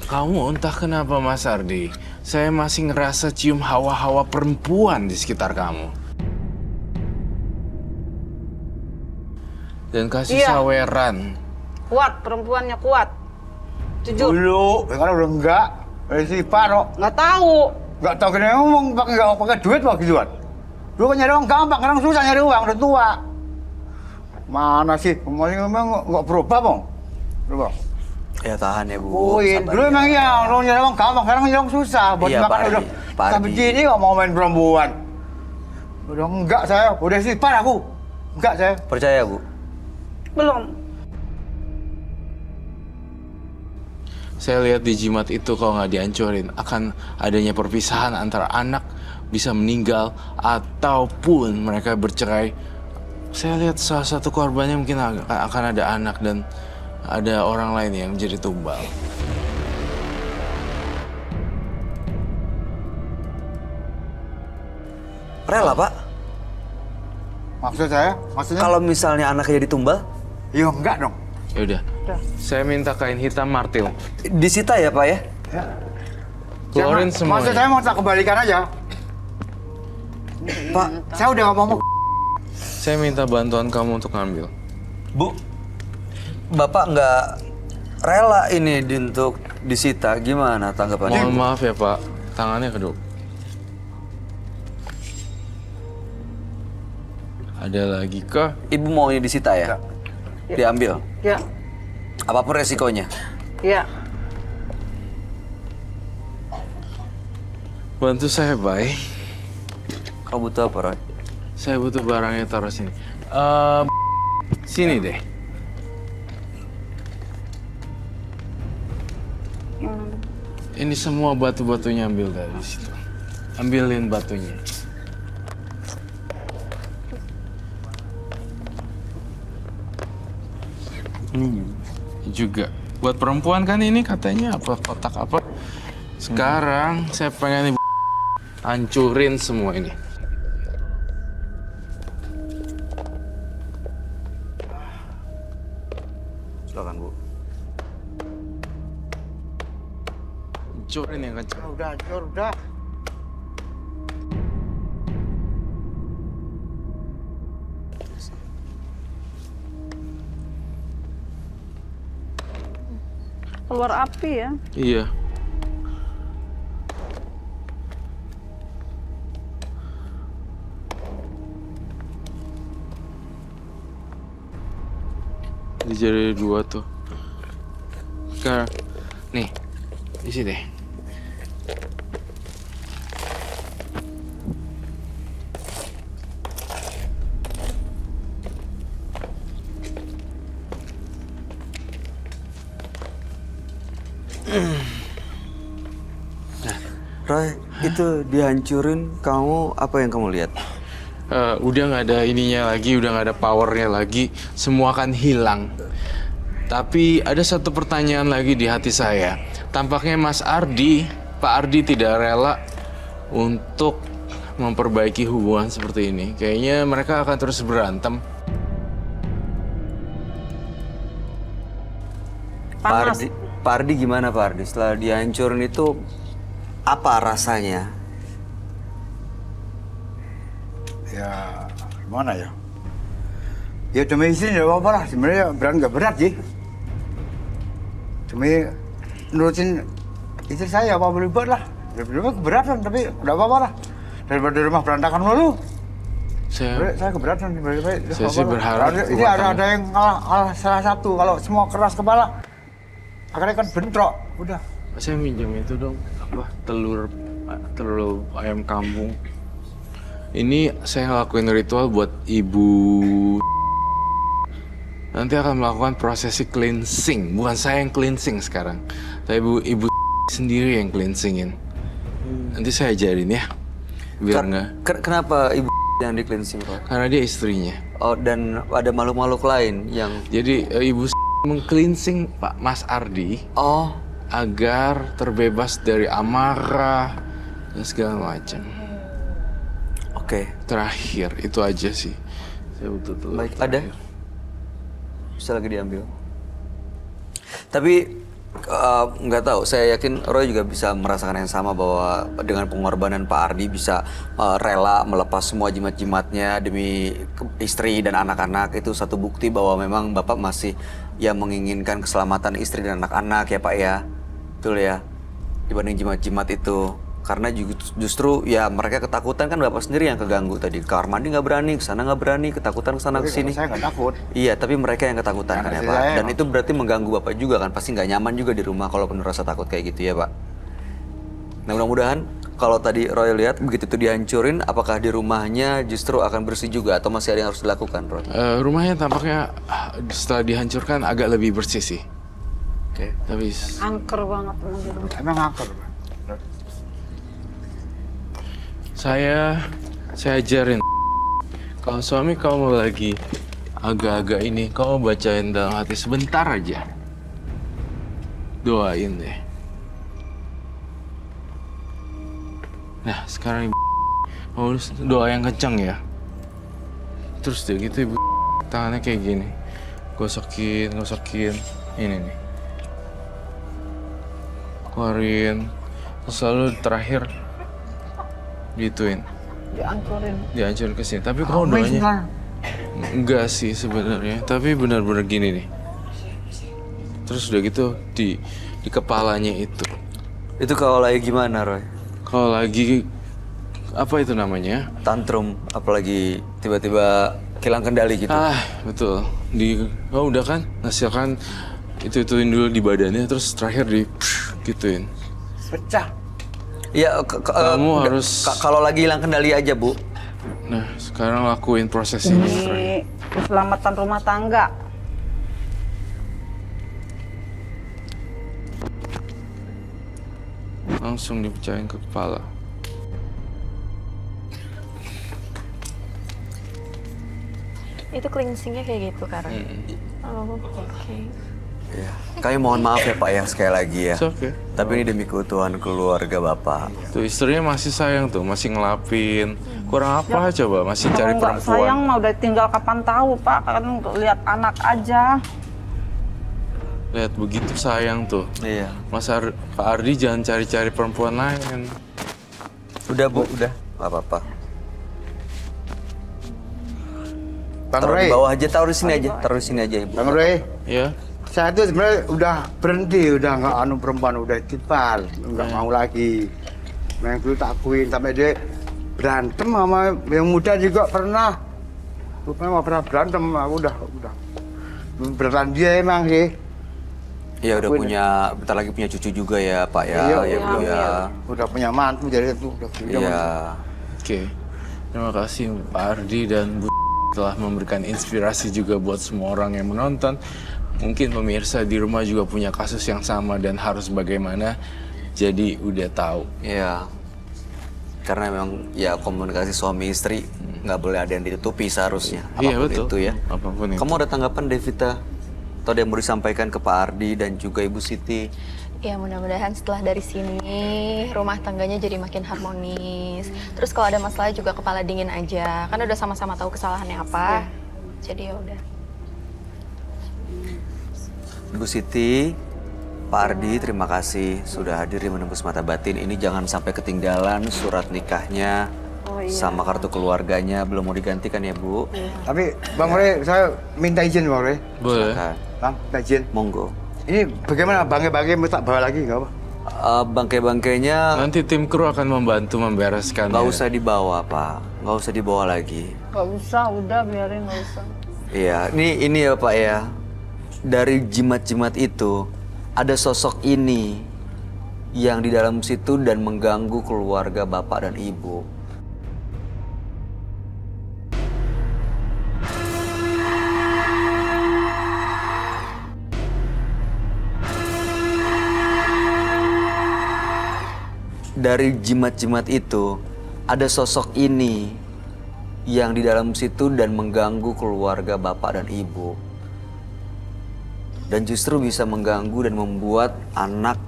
Kamu entah kenapa, Mas Ardi, saya masih ngerasa cium hawa-hawa perempuan di sekitar kamu. Dan kasih Iya. saweran. Kuat, perempuannya kuat. Jujur. Dulu, sekarang udah enggak. Si Paro, Nggak tahu. nggak tahu kena ngomong nggak pakai duit waktu gituan. Dulu kan nyari uang gampang, sekarang susah nyari uang, udah tua. Mana sih, memang nggak berubah bang. Berubah. ya tahan ya Bu. Oh iya, sabar dulu ya. emang iya, lo nyari uang gampang, sekarang nyari uang susah. Buat Iya, makan Pak udah Ardi, Pak sampai Ardi. gini kok mau main perempuan. Udah enggak saya, udah sifar aku. Enggak saya. Percaya Bu? Belum. Saya lihat di jimat itu kalau nggak dihancurin akan adanya perpisahan antara anak bisa meninggal ataupun mereka bercerai. Saya lihat salah satu korbannya mungkin akan ada anak dan ada orang lain yang menjadi tumbal. Rela Pak? Maksud saya, maksudnya? Kalau misalnya anaknya jadi tumbal, Iya enggak dong. Ya udah, saya minta kain hitam martil. disita ya Pak ya? Keluarin Maksud semuanya. saya mau tak kembalikan aja. Pak, Saya udah ngomong. Saya minta bantuan kamu untuk ngambil. Bu, Bapak nggak rela ini untuk disita, gimana tanggapannya? Mohon maaf ya Pak, tangannya kedua. Ada lagi kah? Ibu mau ini disita ya? Diambil, Ya. apapun resikonya. Ya. Bantu saya, Bay. Kau butuh apa, Roy? Saya butuh barangnya taruh sini. Sini deh. Ini semua batu-batunya ambil dari situ. Ambilin batunya. Ini juga. Buat perempuan kan ini katanya apa kotak apa. Sekarang saya pengen ibu hancurin semua ini. Silakan, Bu. Hancurin yang kencang. Udah hancur, udah. Keluar api ya. Iya. Jadi dua tuh. Sekarang, nih, isi deh. Roy, itu dihancurin, kamu apa yang kamu lihat? Udah nggak ada ininya lagi, udah nggak ada powernya lagi, semua akan hilang. Tapi ada satu pertanyaan lagi di hati saya. Tampaknya Mas Ardi, Pak Ardi tidak rela untuk memperbaiki hubungan seperti ini. Kayaknya mereka akan terus berantem. Panas. Pak Ardi gimana Pak Ardi? Setelah dihancurin itu apa rasanya? Ya, gimana ya? Ya demi istri tidak apa-apa lah. Sebenarnya berat nggak berat sih. Demi nurutin istri saya apa boleh buat lah. Daripada keberatan tapi udah apa-apa lah. Daripada rumah berantakan dulu. Saya keberatan. Saya sih berharap Ini ada yang ngalah salah satu. Kalau semua keras kepala, akhirnya kan bentrok. Udah. Saya minjem itu dong, apa telur ayam kampung. Ini saya ngelakuin ritual buat ibu. Nanti akan melakukan prosesi cleansing. Bukan saya yang cleansing sekarang, tapi ibu sendiri yang cleansingin. Nanti saya ajarin ya, biar nggak. Kenapa ibu yang di cleansing, Roy? Karena dia istrinya. Oh, dan ada makhluk-makhluk lain yang... Jadi ibu meng-cleansing Pak Mas Ardi Oh, agar terbebas dari amarah dan segala macam. oke. Terakhir itu aja sih. Saya betul-betul. Baik, ada? Bisa lagi diambil. Tapi nggak tahu, saya yakin Roy juga bisa merasakan yang sama bahwa dengan pengorbanan Pak Ardi bisa rela melepas semua jimat-jimatnya demi istri dan anak-anak. Itu satu bukti bahwa memang Bapak masih ya menginginkan keselamatan istri dan anak-anak ya Pak ya. Betul ya, dibanding jimat-jimat itu. Karena justru ya mereka ketakutan kan Bapak sendiri yang keganggu tadi. Kamar mandi nggak berani, kesana nggak berani, ketakutan kesana kesini. Saya nggak takut. Iya, tapi mereka yang ketakutan kan ya Karena Pak. saya Dan emang- itu berarti mengganggu Bapak juga kan. Pasti nggak nyaman juga di rumah kalau penuh rasa takut kayak gitu ya Pak. Nah mudah-mudahan kalau tadi Roy lihat begitu itu dihancurin, apakah di rumahnya justru akan bersih juga atau masih ada yang harus dilakukan Roy? Rumahnya tampaknya setelah dihancurkan agak lebih bersih sih. Oke. Tapi Angker banget emang di rumah. Emang angker. saya ajarin. Kalau suami kamu lagi agak-agak ini, kamu bacain dalam hati sebentar aja. Doain deh. Nah, sekarang ibu mau doa yang kencang ya. Terus deh gitu ibu tangannya kayak gini. Gosokin. Ini nih. Keluarin. Terus lalu terakhir gituin. Dihancurin ke sini. Tapi kamu doanya enggak sih sebenarnya. Tapi benar-benar gini nih. Terus udah gitu di kepalanya itu. Itu kalau lagi gimana Roy? Kalau lagi apa itu namanya? Tantrum, apalagi tiba-tiba hilang kendali gitu. Betul. Udah kan hasilkan ituin dulu di badannya terus terakhir gituin. Pecah. Iya, Kamu harus- kalau lagi hilang kendali aja Bu. Nah, sekarang lakuin proses ini. Ini keselamatan rumah tangga. Langsung dipecahin ke kepala. Itu cleansingnya kayak gitu Kak Roy? Oh, oke. Iya. Kami mohon maaf ya Pak ya sekali lagi ya. It's okay. Tapi ini demi keutuhan keluarga Bapak. Tuh istrinya masih sayang tuh, masih ngelapin. Kurang apa coba? Masih cari Kalau nggak sayang perempuan. mah udah tinggal kapan tahu Pak, kan lihat anak aja. Lihat begitu sayang tuh. Iya. Pak Ardi jangan cari-cari perempuan lain. Udah Bu, udah. Gak apa-apa. Bang Taruh di Roy, bawah aja, taruh di sini aja. Taruh di sini aja Ibu. Bang Roy, Ya. saya tuh sebenarnya udah berhenti, udah nggak anu perempuan, udah tipal, nggak mau lagi. Yang dulu tak akuin sampai dia berantem sama yang muda juga pernah. Rupanya mau pernah berantem, aku udah beneran dia emang sih. Iya udah Aku punya, bentar lagi punya cucu juga ya Pak ya. Iya, Ya Bu ya. Udah punya mantu jadi itu udah punya. Iya. Oke. Terima kasih Pak Ardi dan Bu telah memberikan inspirasi juga buat semua orang yang menonton. Mungkin pemirsa di rumah juga punya kasus yang sama dan harus bagaimana. Jadi udah tahu. Iya. Karena memang ya komunikasi suami istri nggak boleh ada yang ditutupi seharusnya. Iya, Apapun betul. itu ya. Apapun itu. Kamu ada tanggapan Devita? Atau ada yang mau disampaikan ke Pak Ardi dan juga Ibu Siti? Ya mudah-mudahan setelah dari sini rumah tangganya jadi makin harmonis. Terus kalau ada masalah juga kepala dingin aja. Kan udah sama-sama tahu kesalahannya apa. Jadi ya udah. Ibu Siti, Pak Ardi, terima kasih sudah hadir di Menembus Mata Batin. Ini jangan sampai ketinggalan surat nikahnya sama kartu keluarganya. Belum mau digantikan ya Bu? Tapi Bang Roy, saya minta izin Bang Roy. Boleh. Silakan. Bang, minta izin. Monggo. Ini bagaimana bangke-bangke mau tak bawa lagi nggak apa? Bangke-bangkainya Nanti tim kru akan membantu membereskan. nggak usah dibawa Pak, nggak usah dibawa lagi. Nggak usah, udah biarin nggak usah. Iya, ini ya Pak ya. Dari jimat-jimat itu ada sosok ini yang di dalam situ dan mengganggu keluarga Bapak dan Ibu. dari jimat-jimat itu ada sosok ini yang di dalam situ dan mengganggu keluarga bapak dan ibu. Dan justru bisa mengganggu dan membuat anak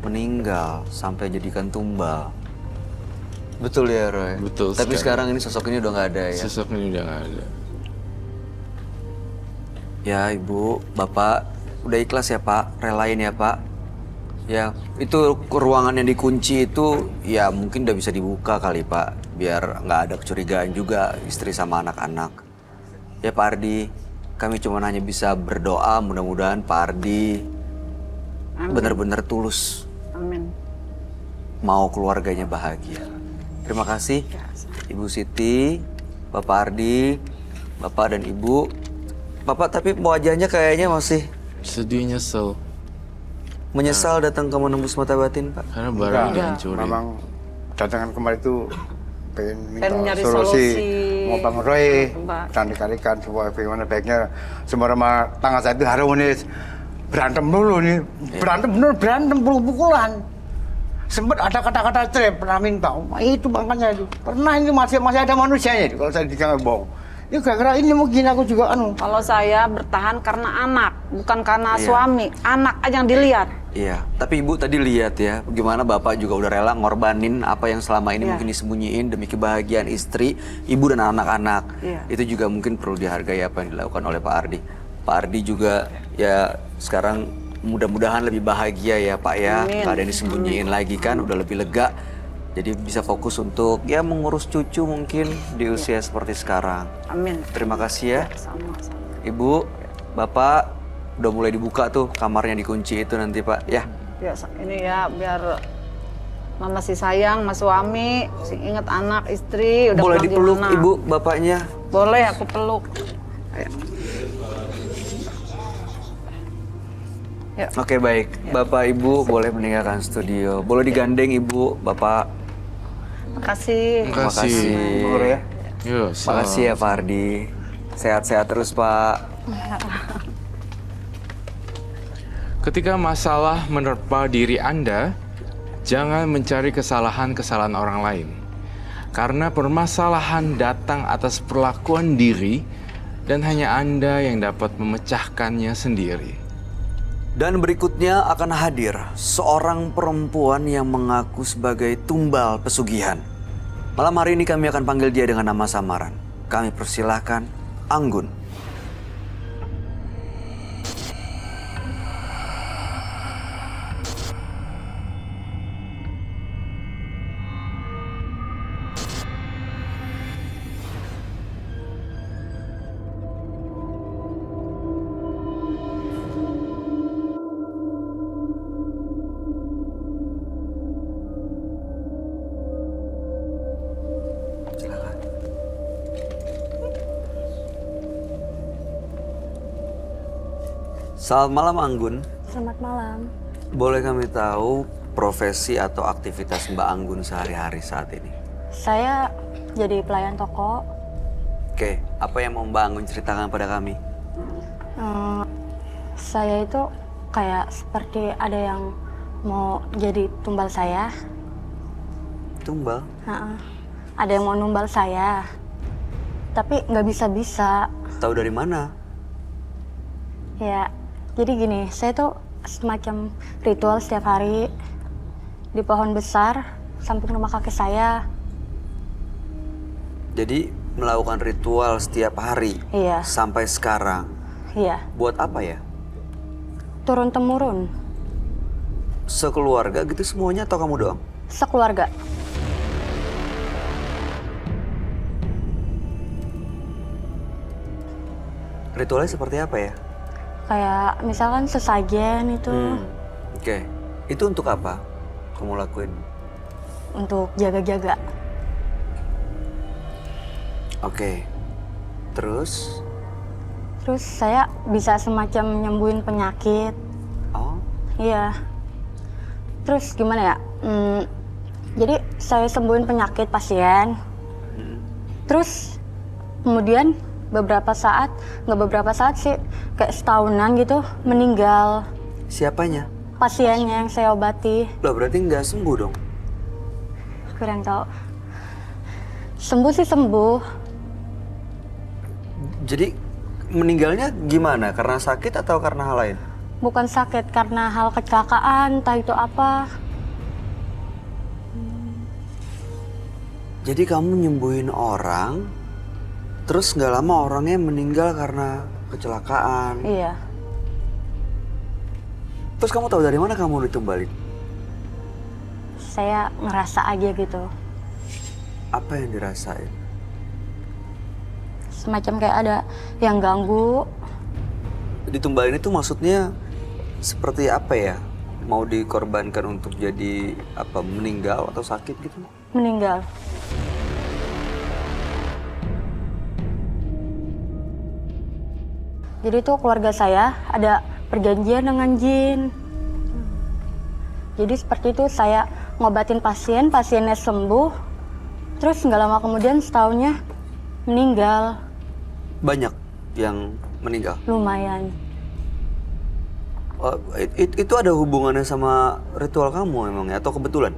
meninggal sampai jadikan tumbal. Betul ya Roy? Betul Tapi sekali. sekarang ini sosok ini udah nggak ada ya? Sosok ini udah nggak ada. Ya ibu, bapak udah ikhlas ya pak, relain ya pak. Ya itu ruangan yang dikunci itu ya mungkin udah bisa dibuka kali pak. Biar nggak ada kecurigaan juga istri sama anak-anak. Ya Pak Ardi, kami cuma hanya bisa berdoa mudah-mudahan Pak Ardi benar-benar tulus Amin. mau keluarganya bahagia. Terima kasih Ibu Siti, Bapak Ardi, Bapak dan Ibu. Bapak tapi wajahnya kayaknya masih Sedih, nyesel. menyesal datang ke menembus mata batin Pak. Karena Enggak, barang dihancurin. memang datangan kemarin itu pengen minta Pengen nyari solusi. solusi. Mau Bang Roy Mbak. dan dikalikan semua bagaimana baiknya semua rumah tangga saya itu harmonis. Berantem dulu nih, berantem bener berantem pukul-pukulan. Sempat ada kata-kata cerai pernah minta, itu makanya itu pernah ini masih ada manusianya itu kalau saya diganggap bohong. Ini gara-gara ini mungkin aku juga Kalau saya bertahan karena anak, bukan karena Iya. suami. Anak aja yang dilihat. Iya, tapi Ibu tadi lihat ya, bagaimana Bapak juga udah rela ngorbanin apa yang selama ini Iya. mungkin disembunyiin demi kebahagiaan istri, ibu dan anak-anak. Iya. Itu juga mungkin perlu dihargai apa yang dilakukan oleh Pak Ardi. Pak Ardi juga ya sekarang mudah-mudahan lebih bahagia ya Pak ya, Amin. nggak ada yang disembunyiin lagi kan, udah lebih lega. Jadi bisa fokus untuk ya mengurus cucu mungkin di usia seperti sekarang. Amin. Terima kasih ya. Sama-sama. Ibu, Bapak, udah mulai dibuka tuh kamarnya dikunci itu nanti Pak ya. Ya, ini ya biar mama masih sayang sama suami, masih ingat anak, istri, udah Boleh pulang dipeluk gimana. Ibu, Bapaknya. Boleh aku peluk. Ayo. Oke baik, Bapak Ibu boleh meninggalkan studio. Boleh digandeng Ibu, Bapak. Makasih. Terima kasih. Boleh ya. Yuk, Makasih ya Pak Ardi. Sehat-sehat terus Pak. Ketika masalah menerpa diri Anda, jangan mencari kesalahan-kesalahan orang lain. Karena permasalahan datang atas perlakuan diri dan hanya Anda yang dapat memecahkannya sendiri. Dan berikutnya akan hadir seorang perempuan yang mengaku sebagai tumbal pesugihan. Malam hari ini kami akan panggil dia dengan nama samaran. Kami persilahkan Anggun. Silakan. Selamat malam Anggun. Selamat malam. Boleh kami tahu profesi atau aktivitas Mbak Anggun sehari-hari saat ini? Saya jadi pelayan toko. Oke, apa yang mau Mbak Anggun ceritakan pada kami? Saya itu kayak seperti ada yang mau jadi tumbal saya. Tumbal? Heeh. Ada yang mau numbal saya. Tapi nggak bisa-bisa. Tahu dari mana? Ya, jadi gini, saya tuh semacam ritual setiap hari di pohon besar samping rumah kakek saya. Jadi melakukan ritual setiap hari Iya, sampai sekarang. iya. Buat apa ya? Turun-temurun, Sekeluarga gitu semuanya atau kamu doang? sekeluarga. Ritualnya seperti apa ya? Kayak misalkan sesajen itu Oke, itu untuk apa kamu lakuin? untuk jaga-jaga. Oke, terus? Terus saya bisa semacam nyembuhin penyakit. Oh, Iya. Terus gimana ya? Jadi saya sembuhin penyakit pasien. Terus kemudian beberapa saat, nggak beberapa saat sih, kayak setahunan gitu, meninggal siapanya? pasiennya yang saya obati. Lah berarti nggak sembuh dong? kurang tahu. Sembuh sih sembuh. Jadi meninggalnya gimana? Karena sakit atau karena hal lain? Bukan sakit, karena hal kecelakaan, entah itu apa. Jadi kamu nyembuhin orang, terus nggak lama orangnya meninggal karena kecelakaan. Iya. Terus kamu tahu dari mana kamu ditumbalin? Saya ngerasa aja gitu. Apa yang dirasain? Semacam kayak ada yang ganggu. Ditumbalin itu maksudnya seperti apa ya? Mau dikorbankan untuk jadi apa, meninggal atau sakit gitu? Meninggal. Jadi tuh keluarga saya ada perjanjian dengan jin. Jadi seperti itu saya ngobatin pasien, pasiennya sembuh. Terus nggak lama kemudian setahunnya meninggal. Banyak yang meninggal? Lumayan. Itu ada hubungannya sama ritual kamu emangnya atau kebetulan?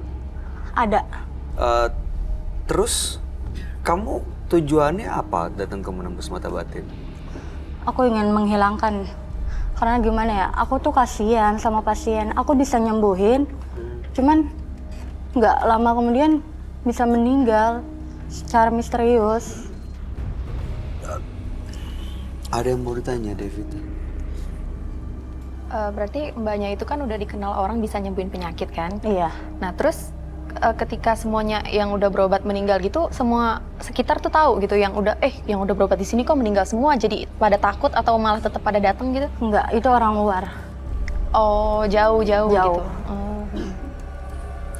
Ada. Terus kamu tujuannya apa datang ke menembus mata batin? Aku ingin menghilangkan. Karena gimana ya, aku tuh kasihan sama pasien. Aku bisa nyembuhin, cuman nggak lama kemudian bisa meninggal secara misterius. Ada yang mau ditanya, David? Berarti mbaknya itu kan udah dikenal orang bisa nyembuhin penyakit kan? Iya. Nah terus ketika semuanya yang udah berobat meninggal gitu, semua sekitar tuh tahu gitu yang udah berobat di sini kok meninggal semua, jadi pada takut atau malah tetap pada datang gitu? Enggak, itu orang luar. Oh jauh-jauh gitu. Oh.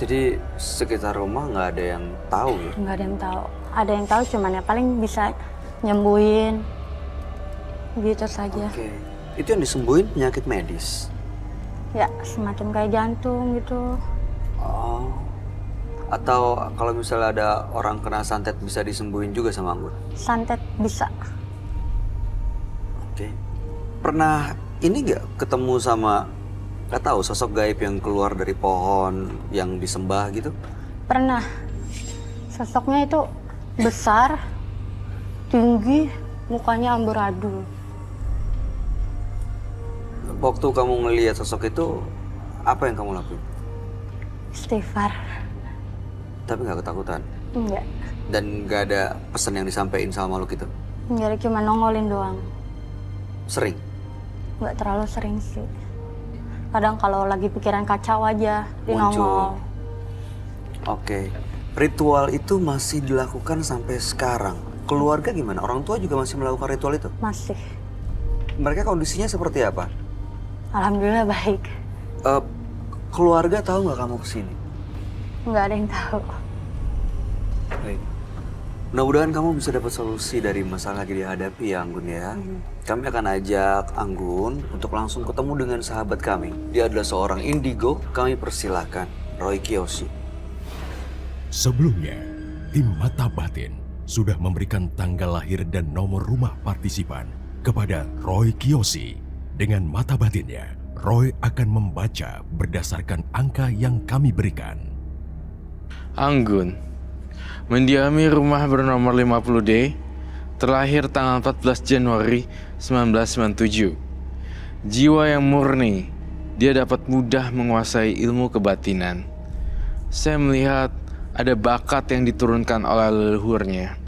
Jadi sekitar rumah nggak ada yang tahu ya? Nggak ada yang tahu. Ada yang tahu cuman ya paling bisa nyembuhin. Gitu saja. Oke. Itu yang disembuhin penyakit medis? Ya, semacam kayak jantung gitu. Oh. Atau kalau misalnya ada orang kena santet bisa disembuhin juga sama anggur? Santet bisa. Oke. Pernah ini nggak ketemu sama, nggak tahu, sosok gaib yang keluar dari pohon yang disembah gitu? Pernah. Sosoknya itu besar, tinggi, mukanya amburadul. Waktu kamu ngelihat sosok itu, apa yang kamu lakuin? Istighfar. Tapi nggak ketakutan? Enggak. Dan nggak ada pesan yang disampaikan sama makhluk itu? Enggak, cuma nongolin doang. Sering? Nggak terlalu sering sih. Kadang kalau lagi pikiran kacau aja, dia Muncul. nongol. Oke. Ritual itu masih dilakukan sampai sekarang. Keluarga gimana? Orang tua juga masih melakukan ritual itu? Masih. Mereka kondisinya seperti apa? Alhamdulillah baik. Keluarga tahu nggak kamu kesini? Nggak ada yang tahu. Baik. Mudah-mudahan kamu bisa dapat solusi dari masalah yang dihadapi ya, Anggun ya. Kami akan ajak Anggun untuk langsung ketemu dengan sahabat kami. Dia adalah seorang indigo. Kami persilahkan Roy Kiyoshi. Sebelumnya, tim Mata Batin sudah memberikan tanggal lahir dan nomor rumah partisipan kepada Roy Kiyoshi. Dengan mata batinnya, Roy akan membaca berdasarkan angka yang kami berikan. Anggun, mendiami rumah bernomor 50D, terlahir tanggal 14 Januari 1997. Jiwa yang murni, dia dapat mudah menguasai ilmu kebatinan. Saya melihat ada bakat yang diturunkan oleh leluhurnya.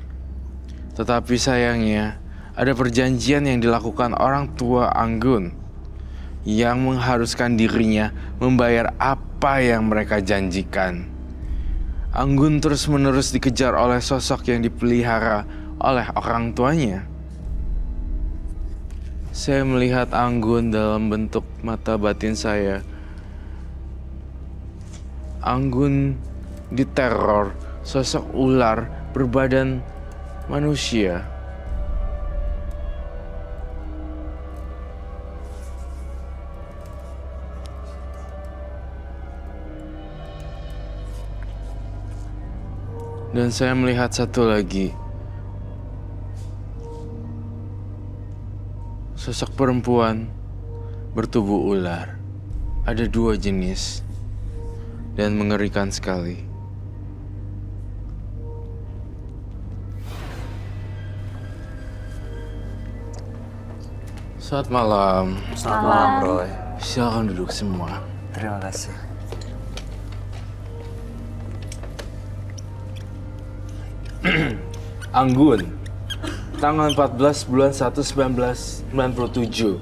Tetapi sayangnya, ada perjanjian yang dilakukan orang tua Anggun yang mengharuskan dirinya membayar apa yang mereka janjikan. Anggun terus-menerus dikejar oleh sosok yang dipelihara oleh orang tuanya. Saya melihat Anggun dalam bentuk mata batin saya. Anggun diteror sosok ular berbadan manusia. Dan saya melihat satu lagi. Sosok perempuan bertubuh ular. Ada 2 jenis. Dan mengerikan sekali. Selamat malam. Selamat malam, Roy. Silakan duduk semua. Terima kasih. Anggun, tanggal 14 bulan 1 1997.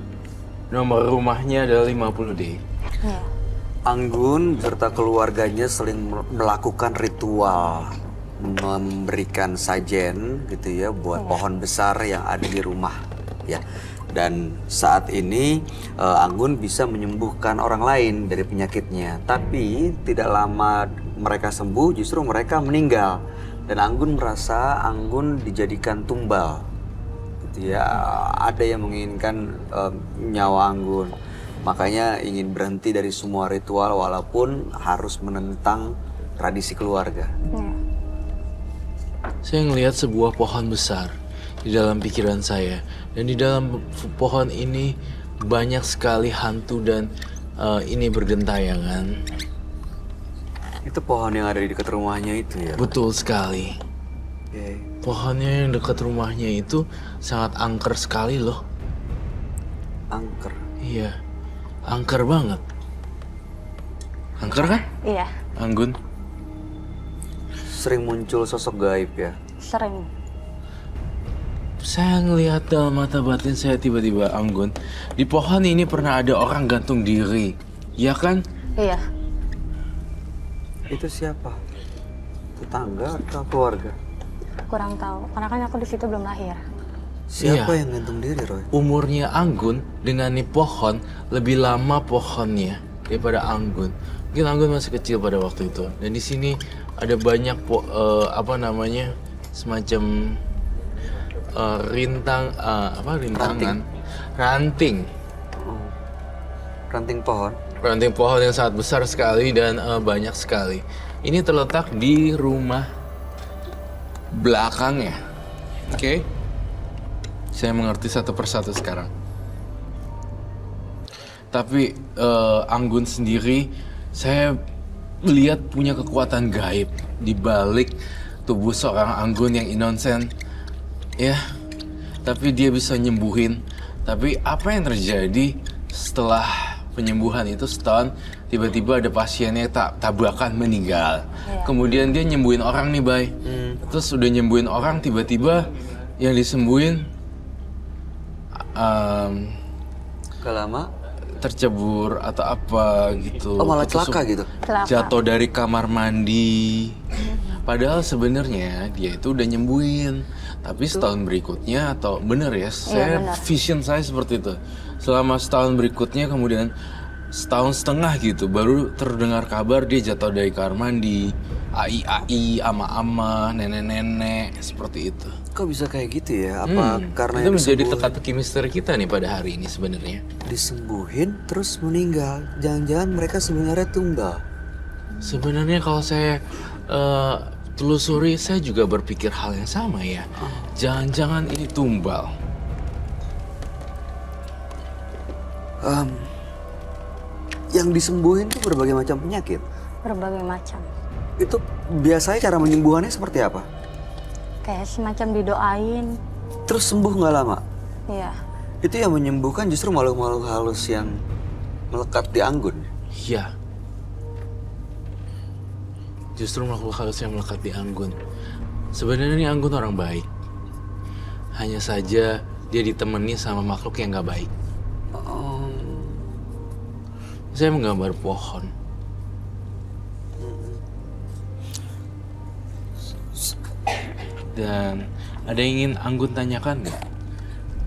Nomor rumahnya adalah 50D. Iya. Anggun beserta keluarganya seling melakukan ritual memberikan sajen gitu ya buat pohon besar yang ada di rumah ya. Dan saat ini Anggun bisa menyembuhkan orang lain dari penyakitnya. Tapi tidak lama mereka sembuh justru mereka meninggal. Dan Anggun merasa Anggun dijadikan tumbal. Gitu ya. Ada yang menginginkan nyawa Anggun. Makanya ingin berhenti dari semua ritual walaupun harus menentang tradisi keluarga. Iya. Saya ngelihat sebuah pohon besar di dalam pikiran saya. Dan di dalam pohon ini banyak sekali hantu dan ini bergentayangan. Itu pohon yang ada di dekat rumahnya itu ya? Betul sekali. Oke. Pohonnya yang dekat rumahnya itu sangat angker sekali loh. Angker. Iya, angker banget. Angker kan, Iya, Anggun? Sering muncul sosok gaib ya? sering. Saya ngelihat dalam mata batin saya tiba-tiba, Anggun, di pohon ini pernah ada orang gantung diri, ya kan? Iya, Itu siapa? Tetangga atau keluarga? kurang tahu. Karena kan aku di situ belum lahir. Siapa Iya. yang gantung diri, Roy? Umurnya Anggun dengan nih pohon lebih lama pohonnya daripada Anggun. Mungkin Anggun masih kecil pada waktu itu. Dan di sini ada banyak semacam rintangan, ranting. Ranting pohon. Ranting pohon yang sangat besar sekali dan banyak sekali. Ini terletak di rumah belakangnya. Oke? Saya mengerti satu persatu sekarang. Tapi Anggun sendiri, saya melihat punya kekuatan gaib di balik tubuh seorang Anggun yang innocent. Ya, tapi dia bisa nyembuhin. Tapi apa yang terjadi setelah penyembuhan itu setahun, tiba-tiba ada pasiennya tabrakan meninggal. Kemudian dia nyembuhin orang nih, Bay. Terus udah nyembuhin orang, tiba-tiba yang disembuhin Gak lama? tercebur atau apa gitu. Oh, malah Ketusuk, celaka gitu? Celaka. jatuh dari kamar mandi. Padahal sebenarnya dia itu udah nyembuhin. Tapi setahun berikutnya atau bener ya, saya bener. vision saya seperti itu. Selama setahun berikutnya kemudian setahun setengah gitu baru terdengar kabar dia jatuh dari kamar mandi. AI, ama-ama, nenek-nenek seperti itu. Kok bisa kayak gitu ya? Apa karena Itu yang menjadi disembuhin- teka-teki misteri kita nih pada hari ini sebenarnya. disembuhin terus meninggal? Jangan-jangan mereka sebenarnya tumbal? Sebenarnya kalau saya telusuri, saya juga berpikir hal yang sama ya. Jangan-jangan ini tumbal. Yang disembuhin tuh berbagai macam penyakit. Berbagai macam. Itu biasanya cara menyembuhannya seperti apa? Kayak semacam didoain. Terus sembuh nggak lama? Iya, Itu yang menyembuhkan justru makhluk-makhluk halus yang melekat di Anggun. Iya. Justru makhluk halus yang melekat di Anggun. Sebenarnya ini Anggun orang baik. Hanya saja dia ditemani sama makhluk yang gak baik. Saya menggambar pohon. Dan ada yang ingin Anggun tanyakan nggak?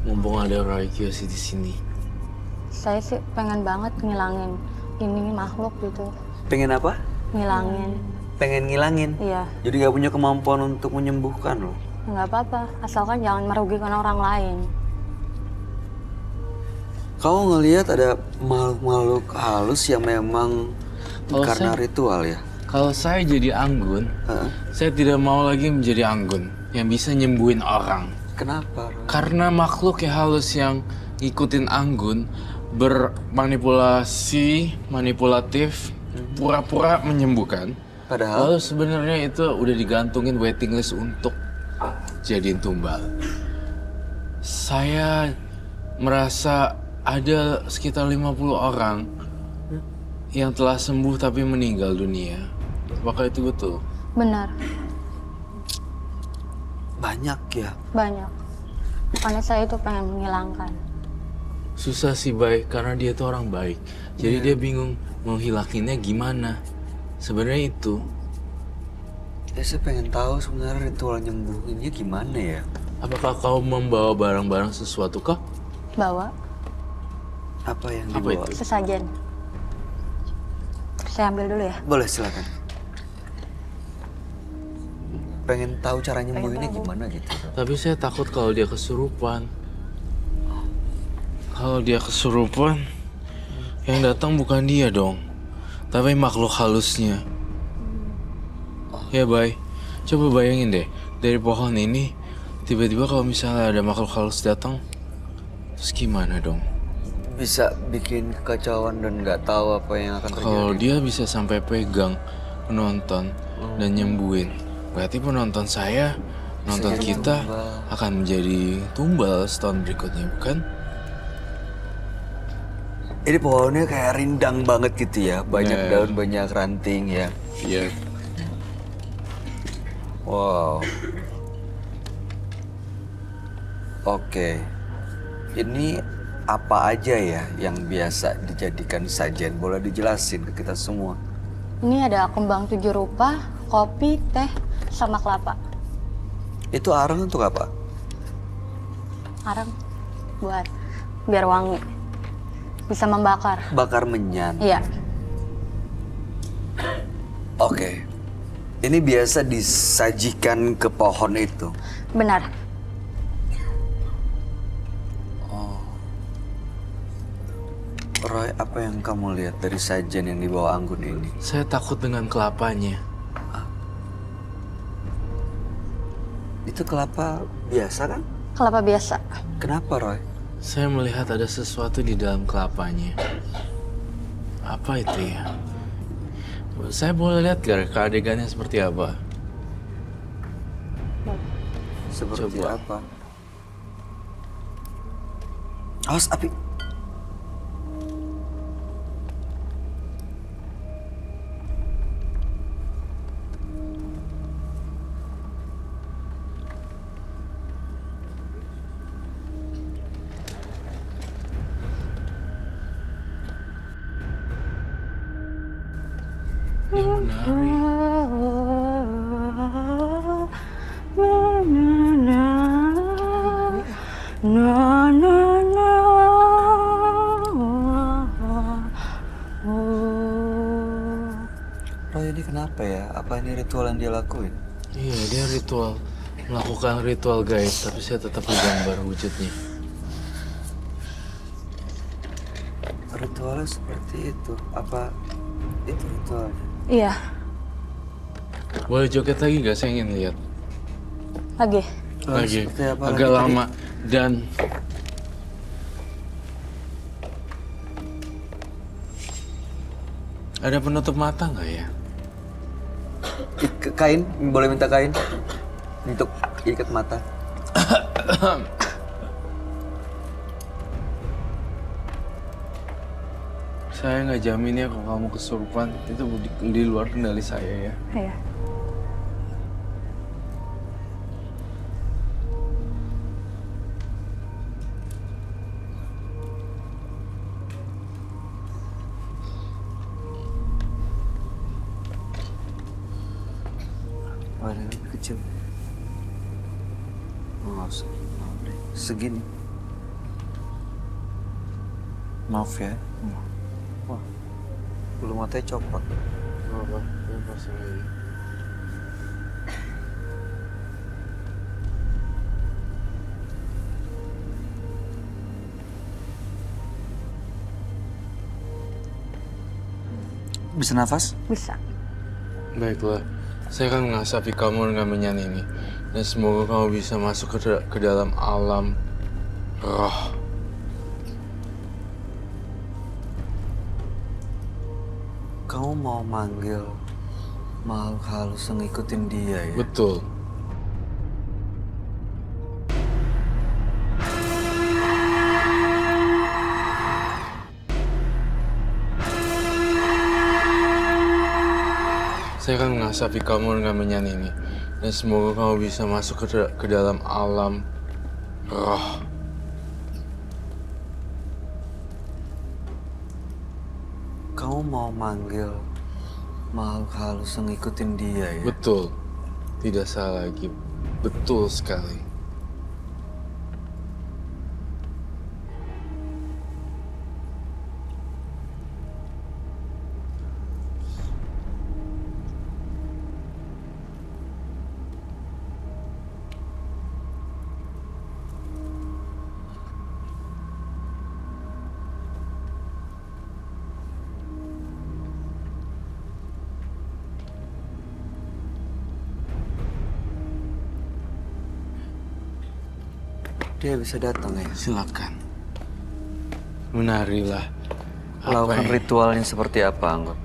Mumpung ada Roy Kiyoshi di sini. saya sih pengen banget ngilangin ini makhluk gitu. Pengen apa? Ngilangin. Pengen ngilangin? Iya, Jadi nggak punya kemampuan untuk menyembuhkan loh. nggak apa-apa. Asalkan jangan merugikan orang lain. Kamu ngelihat ada makhluk-makhluk halus yang memang Kalau karena saya- ritual ya? Kalau saya jadi Anggun, Hah? saya tidak mau lagi menjadi Anggun yang bisa nyembuhin orang. Kenapa? Roy? Karena makhluk yang halus yang ngikutin Anggun bermanipulasi, manipulatif, pura-pura menyembuhkan. Padahal Lalu sebenarnya itu udah digantungin waiting list untuk jadiin tumbal. Saya merasa ada sekitar 50 orang yang telah sembuh tapi meninggal dunia. Apakah itu betul? Benar, Banyak ya. banyak. Makanya saya itu pengen menghilangkan. Susah sih, Bay, karena dia tuh orang baik. Jadi dia bingung mau hilanginnya gimana. Sebenarnya itu. Ya, saya pengen tahu sebenarnya ritual nyembuhinnya gimana ya. Apakah kau membawa barang-barang sesuatu kah? Bawa Apa yang Apa dibawa? itu? sesajen. Saya ambil dulu ya. Boleh, silakan. Pengen tahu cara nyembuhinnya gimana gitu. Tapi saya takut kalau dia kesurupan. Kalau dia kesurupan, yang datang bukan dia dong, tapi makhluk halusnya. Ya, Bay, coba bayangin deh, dari pohon ini, tiba-tiba kalau misalnya ada makhluk halus datang, terus gimana dong? Bisa bikin kekacauan dan nggak tahu apa yang akan terjadi. Kalau dia bisa sampai pegang penonton dan nyembuhin, berarti penonton saya, penonton jadi kita tumbal. akan menjadi tumbal setahun berikutnya, bukan? Ini pohonnya kayak rindang banget gitu ya. Banyak Iya. daun, banyak ranting ya. Iya. Wow. Oke. Ini apa aja ya yang biasa dijadikan sajian? Boleh dijelasin ke kita semua? Ini ada kembang 7 rupa, kopi, teh, sama kelapa. Itu arang untuk apa? Arang buat biar wangi. Bisa membakar. Bakar menyan. Iya, Oke. Ini biasa disajikan ke pohon itu. benar. Roy, apa yang kamu lihat dari sajian yang dibawa Anggun ini? Saya takut dengan kelapanya. Itu kelapa biasa kan? Kelapa biasa. Kenapa, Roy? Saya melihat ada sesuatu di dalam kelapanya. Apa itu ya? Saya boleh lihat gak keadegannya seperti apa? Seperti Coba. apa? Awas, api. Ini menarik. Roy, ini kenapa ya? Apa ini ritual yang dia lakuin? Iya, dia ritual. Melakukan ritual gaib, tapi saya tetap menggambar wujudnya. Ritualnya seperti itu. Apa itu ritualnya? Iya, Boleh joget lagi gak? Saya ingin lihat. lagi. Lagi. Seperti apa Agak lagi lama. Dan ada penutup mata nggak ya? Kain, boleh minta kain untuk ikat mata. Saya nggak jamin ya kalau kamu kesurupan. Itu di luar kendali saya ya. Iya. Badan kecil. Maaf, maaf deh. Segini. Maaf ya. Wah, bulu matanya copot. Apa? Pasang lagi. Bisa nafas? Bisa. Baiklah, saya akan mengasapi kamu dengan menyan ini. Dan semoga kamu bisa masuk ke dalam alam roh. Kamu mau manggil makhluk halus yang ngikutin dia ya? Betul. Saya akan mengasapi kamu dengan menyan ini. Dan semoga kamu bisa masuk ke dalam alam roh. Kamu mau manggil makhluk halus yang ngikutin dia ya? Betul. Tidak salah lagi. Betul sekali. Dia bisa datang ya? Silakan. Menarilah. Lakukan ritualnya seperti apa, Anggun?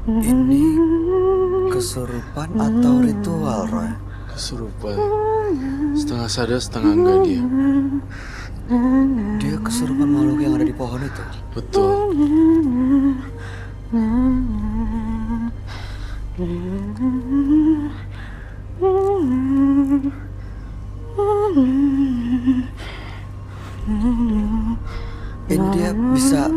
Ini kesurupan atau ritual, Roy? Kesurupan. Setengah sadar, setengah enggak dia. Dia kesurupan makhluk yang ada di pohon itu. Betul. Ini dia bisa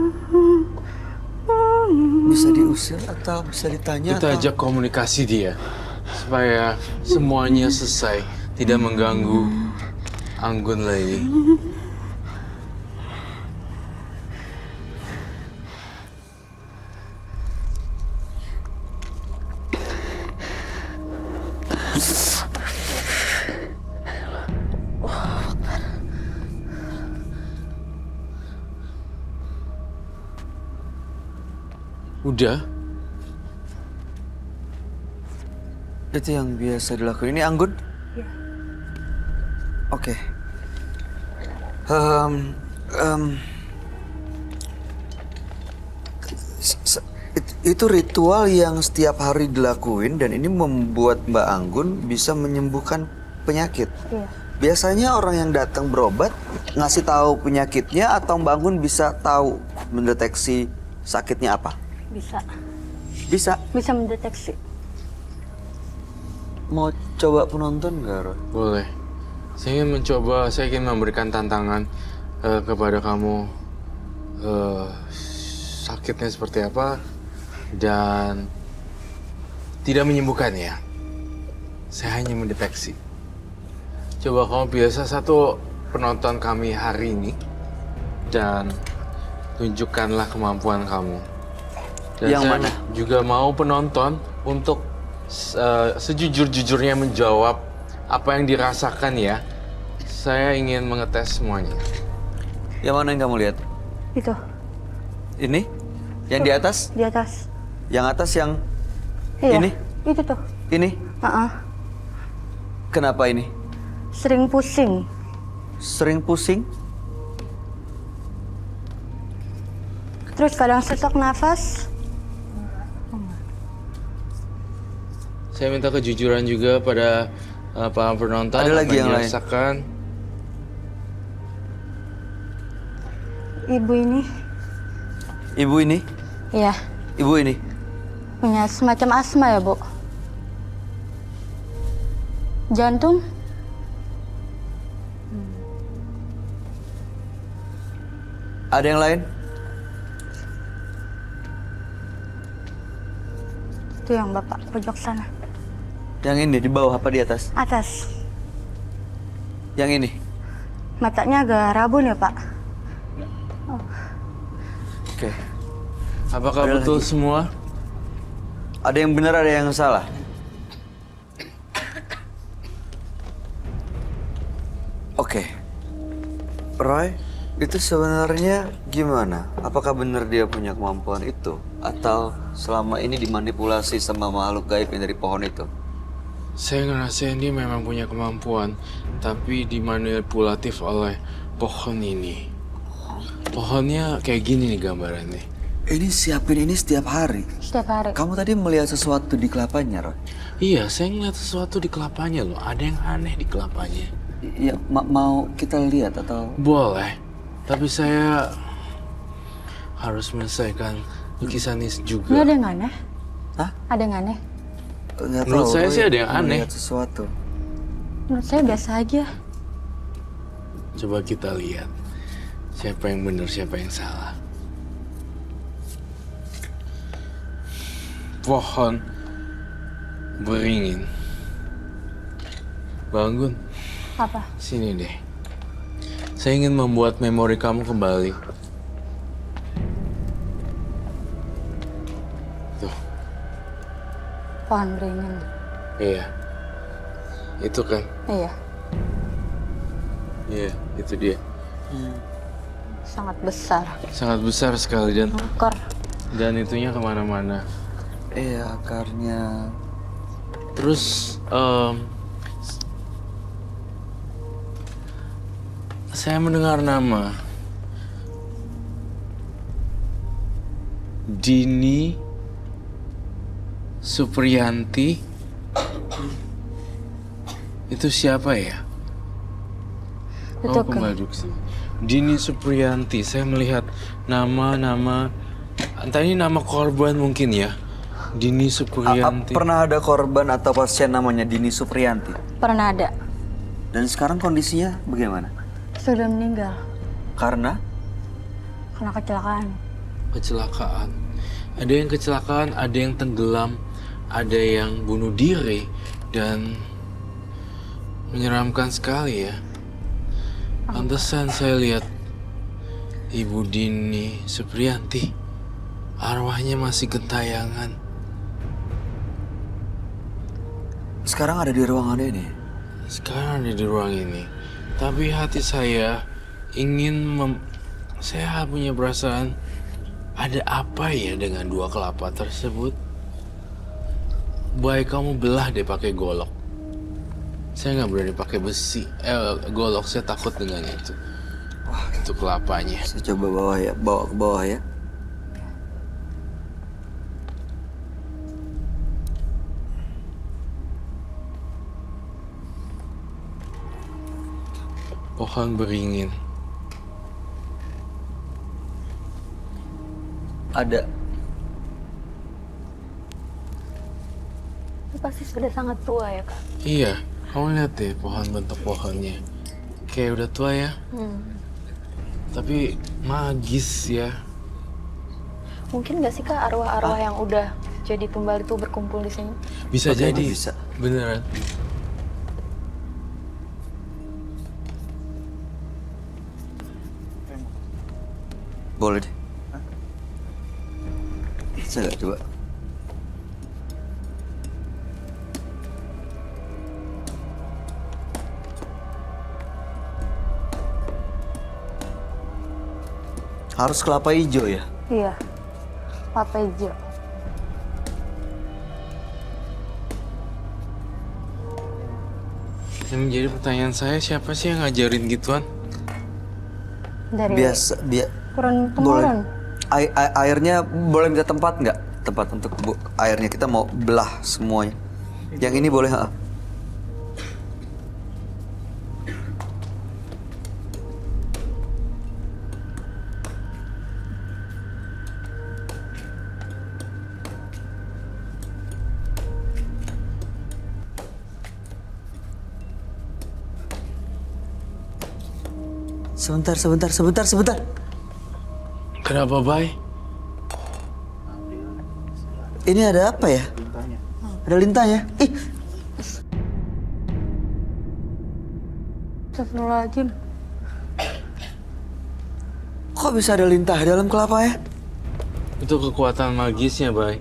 diusir atau bisa ditanya Kita atau... ajak komunikasi dia. Supaya semuanya selesai. Tidak mengganggu Anggun lagi. Udah? Itu yang biasa dilakukan. Ini Anggun? Iya. Oke. Itu ritual yang setiap hari dilakuin dan ini membuat Mbak Anggun bisa menyembuhkan penyakit. Iya. Biasanya orang yang datang berobat ngasih tahu penyakitnya atau Mbak Anggun bisa tahu mendeteksi sakitnya apa? Bisa. Bisa. Bisa mendeteksi. Mau coba penonton nggak, Roy? Boleh. Saya ingin memberikan tantangan kepada kamu. Sakitnya seperti apa dan tidak menyembuhkan ya. Saya hanya mendeteksi. Coba kamu biasa satu penonton kami hari ini dan tunjukkanlah kemampuan kamu. Dan Yang saya mana? juga mau penonton untuk sejujur-jujurnya menjawab apa yang dirasakan ya. Saya ingin mengetes semuanya. Yang mana yang kamu lihat? Itu. Ini? Yang di atas? Di atas. Yang atas yang Iya. ini? Itu tuh. Ini? Kenapa ini? Sering pusing. Sering pusing? Terus kadang sesak nafas. Saya minta kejujuran juga pada para penonton. Ada lagi apa yang lain? dirasakan. Ibu ini. Ibu ini? Iya. Ibu ini? Punya semacam asma ya, Bu? Jantung? Ada yang lain? Itu yang Bapak pojok sana. Yang ini di bawah apa di atas? Atas. Yang ini? Matanya agak rabun ya, Pak? Oke. Apakah Ada betul lagi? semua? Ada yang benar, ada yang salah. Oke. Roy, itu sebenarnya gimana? Apakah benar dia punya kemampuan itu? Atau selama ini dimanipulasi sama makhluk gaib yang dari pohon itu? Saya ngerasain dia memang punya kemampuan, tapi dimanipulatif oleh pohon ini. Pohonnya kayak gini nih gambarannya. Ini siapin ini setiap hari. Setiap hari. Kamu tadi melihat sesuatu di kelapanya, Roy? Iya, saya ngeliat sesuatu di kelapanya loh. Ada yang aneh di kelapanya. Iya, mau kita lihat atau? Boleh, tapi saya harus menyelesaikan lukisan ini Ini juga. ada yang aneh? Hah? Ada yang aneh? Nggak Menurut tahu, saya Roy sih ada yang aneh. melihat sesuatu. Menurut saya biasa aja. Coba kita lihat siapa yang benar, siapa yang salah. Pohon beringin. Bangun, Apa? sini deh. Saya ingin membuat memori kamu kembali. Tuh, Pohon beringin. iya. Itu kan? Iya, Iya, itu dia. sangat besar. Sangat besar sekali Akar. dan itunya kemana-mana. Iya, akarnya. Terus saya mendengar nama Dini Supriyanti. Itu siapa ya? Itu Oh, kembali duduk sini. Dini Supriyanti. Saya melihat nama-nama, entah ini nama korban mungkin ya. Dini Supriyanti. Pernah ada korban atau pasien namanya Dini Supriyanti? Pernah ada. Dan sekarang kondisinya bagaimana? Sudah meninggal Karena karena kecelakaan. Kecelakaan. Ada yang kecelakaan, ada yang tenggelam, ada yang bunuh diri, dan menyeramkan sekali ya. Pantesan saya lihat Ibu Dini Supriyanti, arwahnya masih gentayangan. sekarang ada di ruangan ini. Sekarang ada di ruang ini. Tapi hati saya ingin saya punya perasaan ada apa ya dengan dua kelapa tersebut. Baik kamu belah deh pakai golok. Saya nggak berani pakai besi. Golok, saya takut dengan itu. Wah, itu kelapanya. Saya coba bawa ke bawah ya. Pohon beringin. Ada. Itu pasti sudah sangat tua ya, Kak. Iya, kamu lihat deh bentuk pohonnya. Kayak udah tua ya. Tapi magis ya. Mungkin nggak sih, Kak, arwah-arwah yang udah jadi tumbal itu berkumpul di sini? Bisa Oke, jadi. bisa. Beneran. Boleh deh. Saya lihat coba. Harus kelapa hijau ya? Iya. Kelapa hijau. Yang menjadi pertanyaan saya, siapa sih yang ngajarin gituan? Dari Biasa, turun boleh. temurun. Airnya boleh minta tempat nggak? Tempat untuk airnya, kita mau belah semuanya. Yang ini boleh, ha? Sebentar. Kenapa, Bay? Ini ada apa ya? Ada lintahnya. Ih, Astagfirullahaladzim. kok bisa ada lintah dalam kelapa ya? Itu kekuatan magisnya, Bay.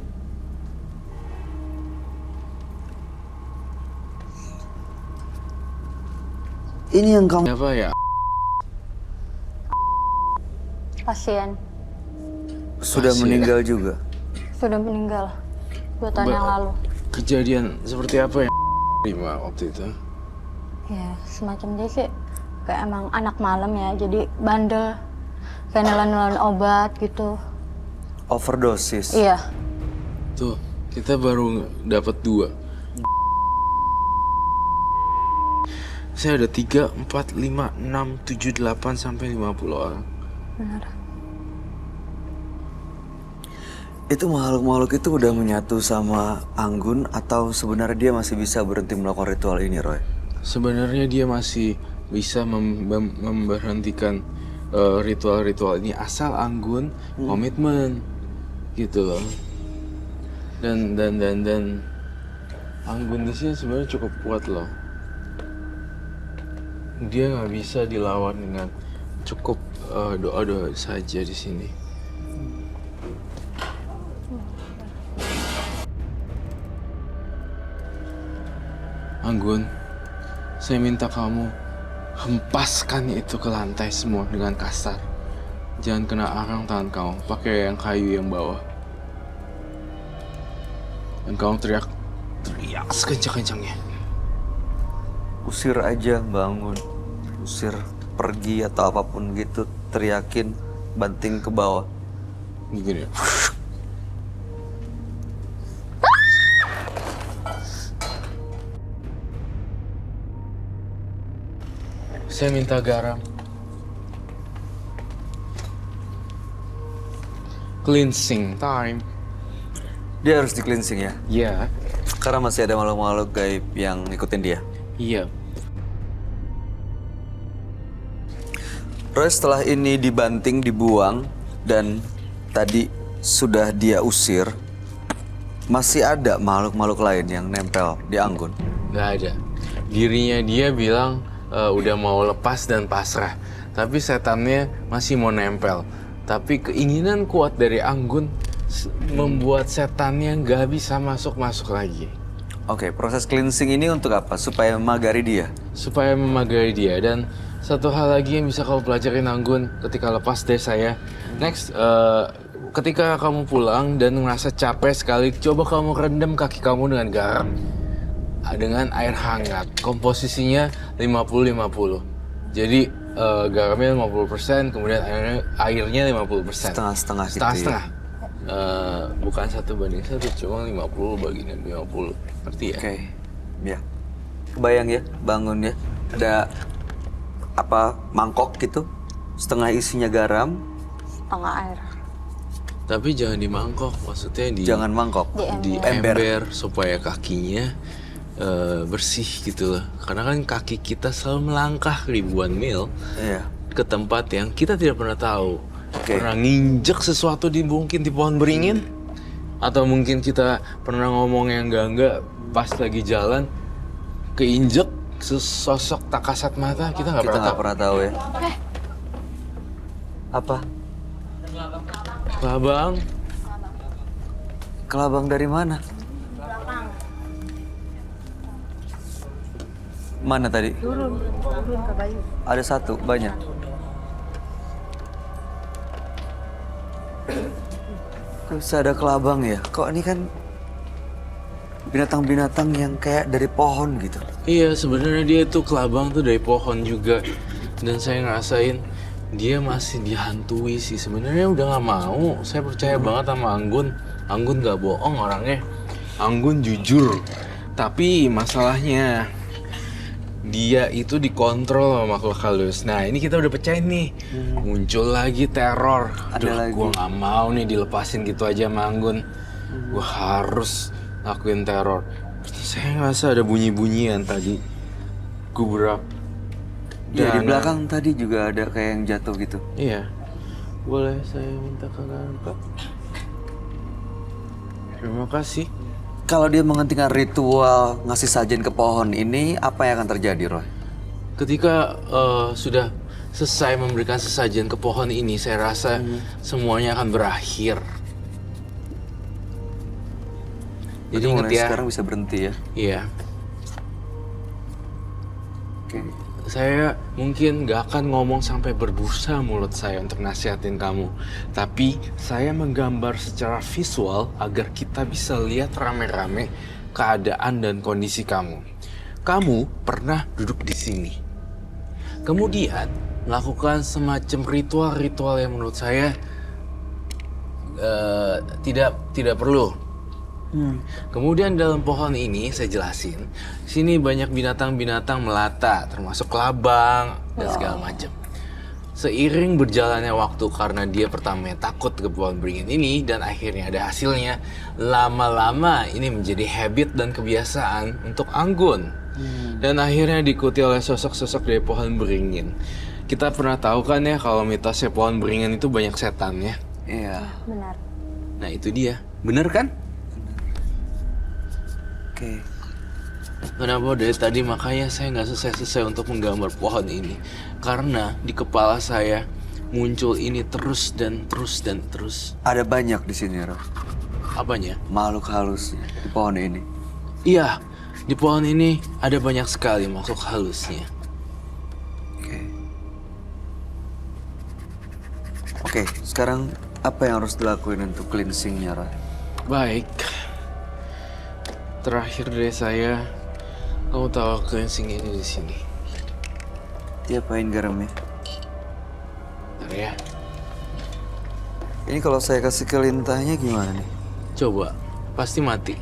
Ini yang kamu... Siapa ya? Pasien Sudah Pasien. meninggal juga. sudah meninggal 2 tahun yang lalu. Kejadian seperti apa yang terima waktu itu? Ya, semacam dia sih kayak emang anak malam ya, jadi bandel. Kayak nelan-nelan obat gitu. Overdosis. Iya, Tuh, kita baru dapat 2. Saya ada 3, 4, 5, 6, 7, 8, sampai 50 orang. benar. Itu makhluk-makhluk itu udah menyatu sama Anggun atau sebenarnya dia masih bisa berhenti melakukan ritual ini, Roy? Sebenarnya dia masih bisa memberhentikan ritual-ritual ini asal Anggun komitmen gitu loh. Dan Anggun di sini sebenarnya cukup kuat loh. Dia nggak bisa dilawan dengan cukup doa-doa saja di sini. Anggun, saya minta kamu hempaskan itu ke lantai semua dengan kasar. Jangan kena arang tangan kamu, pakai yang kayu yang bawah. Dan kamu teriak sekencang-kencangnya. Usir aja, bangun. Usir, pergi atau apapun gitu. Teriakin, banting ke bawah. Begini. Saya minta garam. Cleansing time. Dia harus di cleansing ya? Iya. Karena masih ada makhluk-makhluk gaib yang ngikutin dia. Iya. Roy, setelah ini dibanting, dibuang, dan tadi sudah dia usir, masih ada makhluk-makhluk lain yang nempel di Anggun. Nggak ada. Dirinya dia bilang udah mau lepas dan pasrah. Tapi setannya masih mau nempel. Tapi keinginan kuat dari Anggun membuat setannya nggak bisa masuk-masuk lagi. Oke, proses cleansing ini untuk apa? Supaya memagari dia? Supaya memagari dia. Dan satu hal lagi yang bisa kamu pelajarin Anggun ketika lepas dari saya. Next, ketika kamu pulang dan ngerasa capek sekali, coba kamu rendam kaki kamu dengan garam. Dengan air hangat. Komposisinya 50-50. Jadi garamnya 50%, kemudian airnya 50%. Setengah-setengah gitu Setengah-setengah. Bukan 1:1, cuma 50/50. Ngerti ya? Oke, ya. Kebayang ya, bangun ya. Ada apa, mangkok gitu, setengah isinya garam. Setengah air. Tapi jangan di mangkok, maksudnya di Jangan mangkok. di ember supaya kakinya bersih gitu loh. Karena kan kaki kita selalu melangkah ribuan mil Iya. ke tempat yang kita tidak pernah tahu. Oke. Pernah nginjek sesuatu mungkin di pohon beringin, atau mungkin kita pernah ngomong yang enggak pas lagi jalan keinjek sesosok tak kasat mata, kita nggak Kita pernah nggak tahu. pernah tahu ya. Apa? Kelabang, Kelabang dari mana? Mana tadi? Turun ke Bayu. Ada satu, banyak. Bisa ada kelabang ya? Kok ini kan binatang-binatang yang kayak dari pohon gitu. iya sebenarnya dia tuh kelabang tuh dari pohon juga. Dan saya ngerasain dia masih dihantui sih. Sebenarnya udah nggak mau. Saya percaya banget sama Anggun. Anggun nggak bohong orangnya. Anggun jujur. Tapi masalahnya dia itu dikontrol sama makhluk halus. Nah ini kita udah pecahin nih. Muncul lagi teror. Ada lagi. Gue nggak mau nih dilepasin gitu aja sama Anggun. Gue harus lakuin teror. Saya ngerasa ada bunyi-bunyian tadi. Gubrak. Ya, di Dan- belakang tadi juga ada kayak yang jatuh gitu. Iya. Boleh saya minta kenalan, Pak? Terima kasih. Kalau dia menghentikan ritual ngasih sajen ke pohon ini, apa yang akan terjadi, Roy? Ketika sudah selesai memberikan sesajen ke pohon ini, saya rasa semuanya akan berakhir. Jadi ingat mulai ya. sekarang bisa berhenti ya. Iya. Oke. Saya mungkin gak akan ngomong sampai berbusa mulut saya untuk nasihatin kamu. Tapi saya menggambar secara visual agar kita bisa lihat rame-rame keadaan dan kondisi kamu. Kamu pernah duduk di sini. Kemudian melakukan semacam ritual-ritual yang menurut saya tidak perlu. Kemudian dalam pohon ini saya jelasin, sini banyak binatang-binatang melata, termasuk kelabang dan segala macam. Seiring berjalannya waktu karena dia pertamanya takut ke pohon beringin ini dan akhirnya ada hasilnya, lama-lama ini menjadi habit dan kebiasaan untuk Anggun. Dan akhirnya diikuti oleh sosok-sosok dari pohon beringin. Kita pernah tahu kan ya kalau mitosnya pohon beringin itu banyak setannya. Iya. Benar. Nah itu dia, bener kan? Oke. Kenapa dari tadi makanya saya nggak selesai-selesai untuk menggambar pohon ini. Karena di kepala saya muncul ini terus dan terus dan terus. Ada banyak di sini, Rob. Apanya? Makhluk halus di pohon ini. Iya, di pohon ini ada banyak sekali makhluk halusnya. Oke. Oke, sekarang apa yang harus dilakuin untuk cleansing-nya, Rob? Baik. Terakhir dari saya, kamu tahu cleansing ini di sini. Diapain garamnya? Bentar ya. Ini kalau saya kasih ke lintahnya gimana nih? Coba, pasti mati.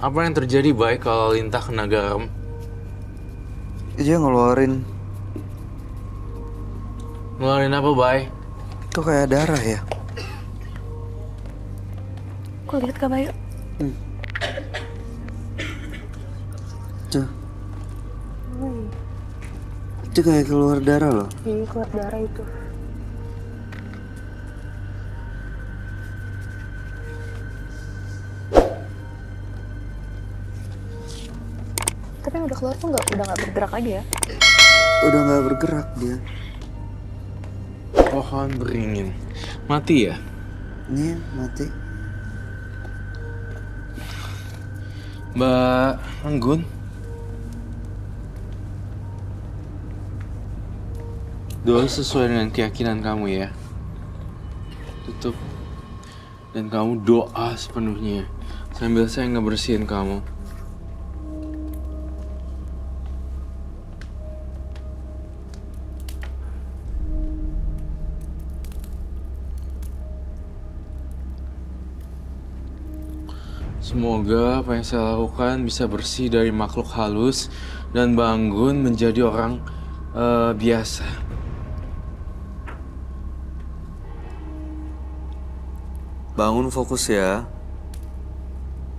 Apa yang terjadi baik kalau lintah kena garam? Dia ngeluarin Ngeluarin apa, Bay? itu kayak darah ya. Aku lihat Kak Bayu. Tuh. Itu kayak keluar darah loh. Iya, keluar darah itu. Tapi yang udah keluar tuh udah nggak bergerak lagi ya. Udah nggak bergerak dia. Pohon beringin. Mati ya? Nih mati. Mbak Anggun? Doa sesuai dengan keyakinan kamu ya. Tutup. Dan kamu doa sepenuhnya. Sambil saya ngebersihin kamu. Semoga apa yang saya lakukan bisa bersih dari makhluk halus dan Mbak Anggun menjadi orang biasa. Bangun fokus ya.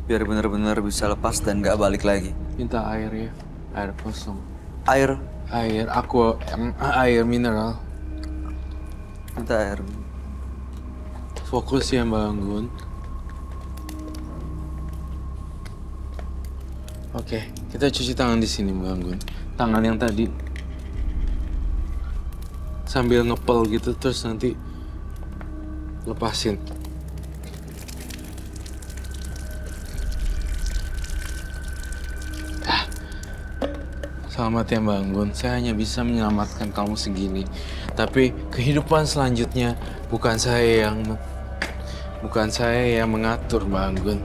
Biar benar-benar bisa lepas dan nggak balik lagi. Minta air ya, air kosong. Air. Air, air mineral. Minta air. Fokus ya Mbak Anggun. Oke, kita cuci tangan di sini Mbak Anggun. Tangan yang tadi sambil ngepel gitu terus nanti lepasin. Selamat ya Mbak Anggun, saya hanya bisa menyelamatkan kamu segini. Tapi kehidupan selanjutnya bukan saya yang mengatur Mbak Anggun.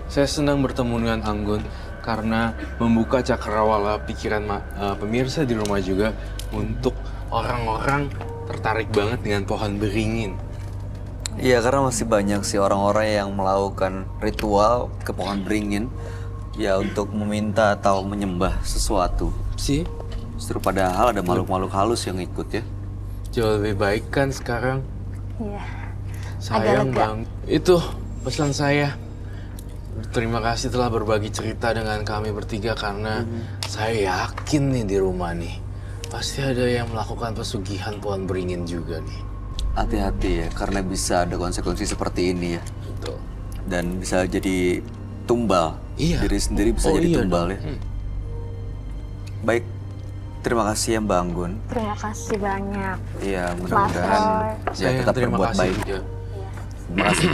Saya senang bertemu dengan Anggun karena membuka cakrawala pikiran pemirsa di rumah juga untuk orang-orang tertarik banget dengan pohon beringin. Iya, karena masih banyak sih orang-orang yang melakukan ritual ke pohon beringin ya untuk meminta atau menyembah sesuatu. Sih, Justru padahal ada makhluk-makhluk halus yang ikut ya. jauh lebih baik kan sekarang. Iya. Sayang lega. Bang. Itu pesan saya. Terima kasih telah berbagi cerita dengan kami bertiga karena saya yakin nih di rumah nih pasti ada yang melakukan pesugihan pohon beringin juga nih. Hati-hati ya, karena bisa ada konsekuensi seperti ini ya. Betul. Dan bisa jadi tumbal. Iya. Diri sendiri bisa Oh, jadi iya tumbal dong. ya. Baik, Terima kasih ya Mbak Anggun. Terima kasih banyak. Iya, Mas mudah-mudahan Roy. ya Saya yang tetap terima berbuat kasih baik. juga. Terima kasih.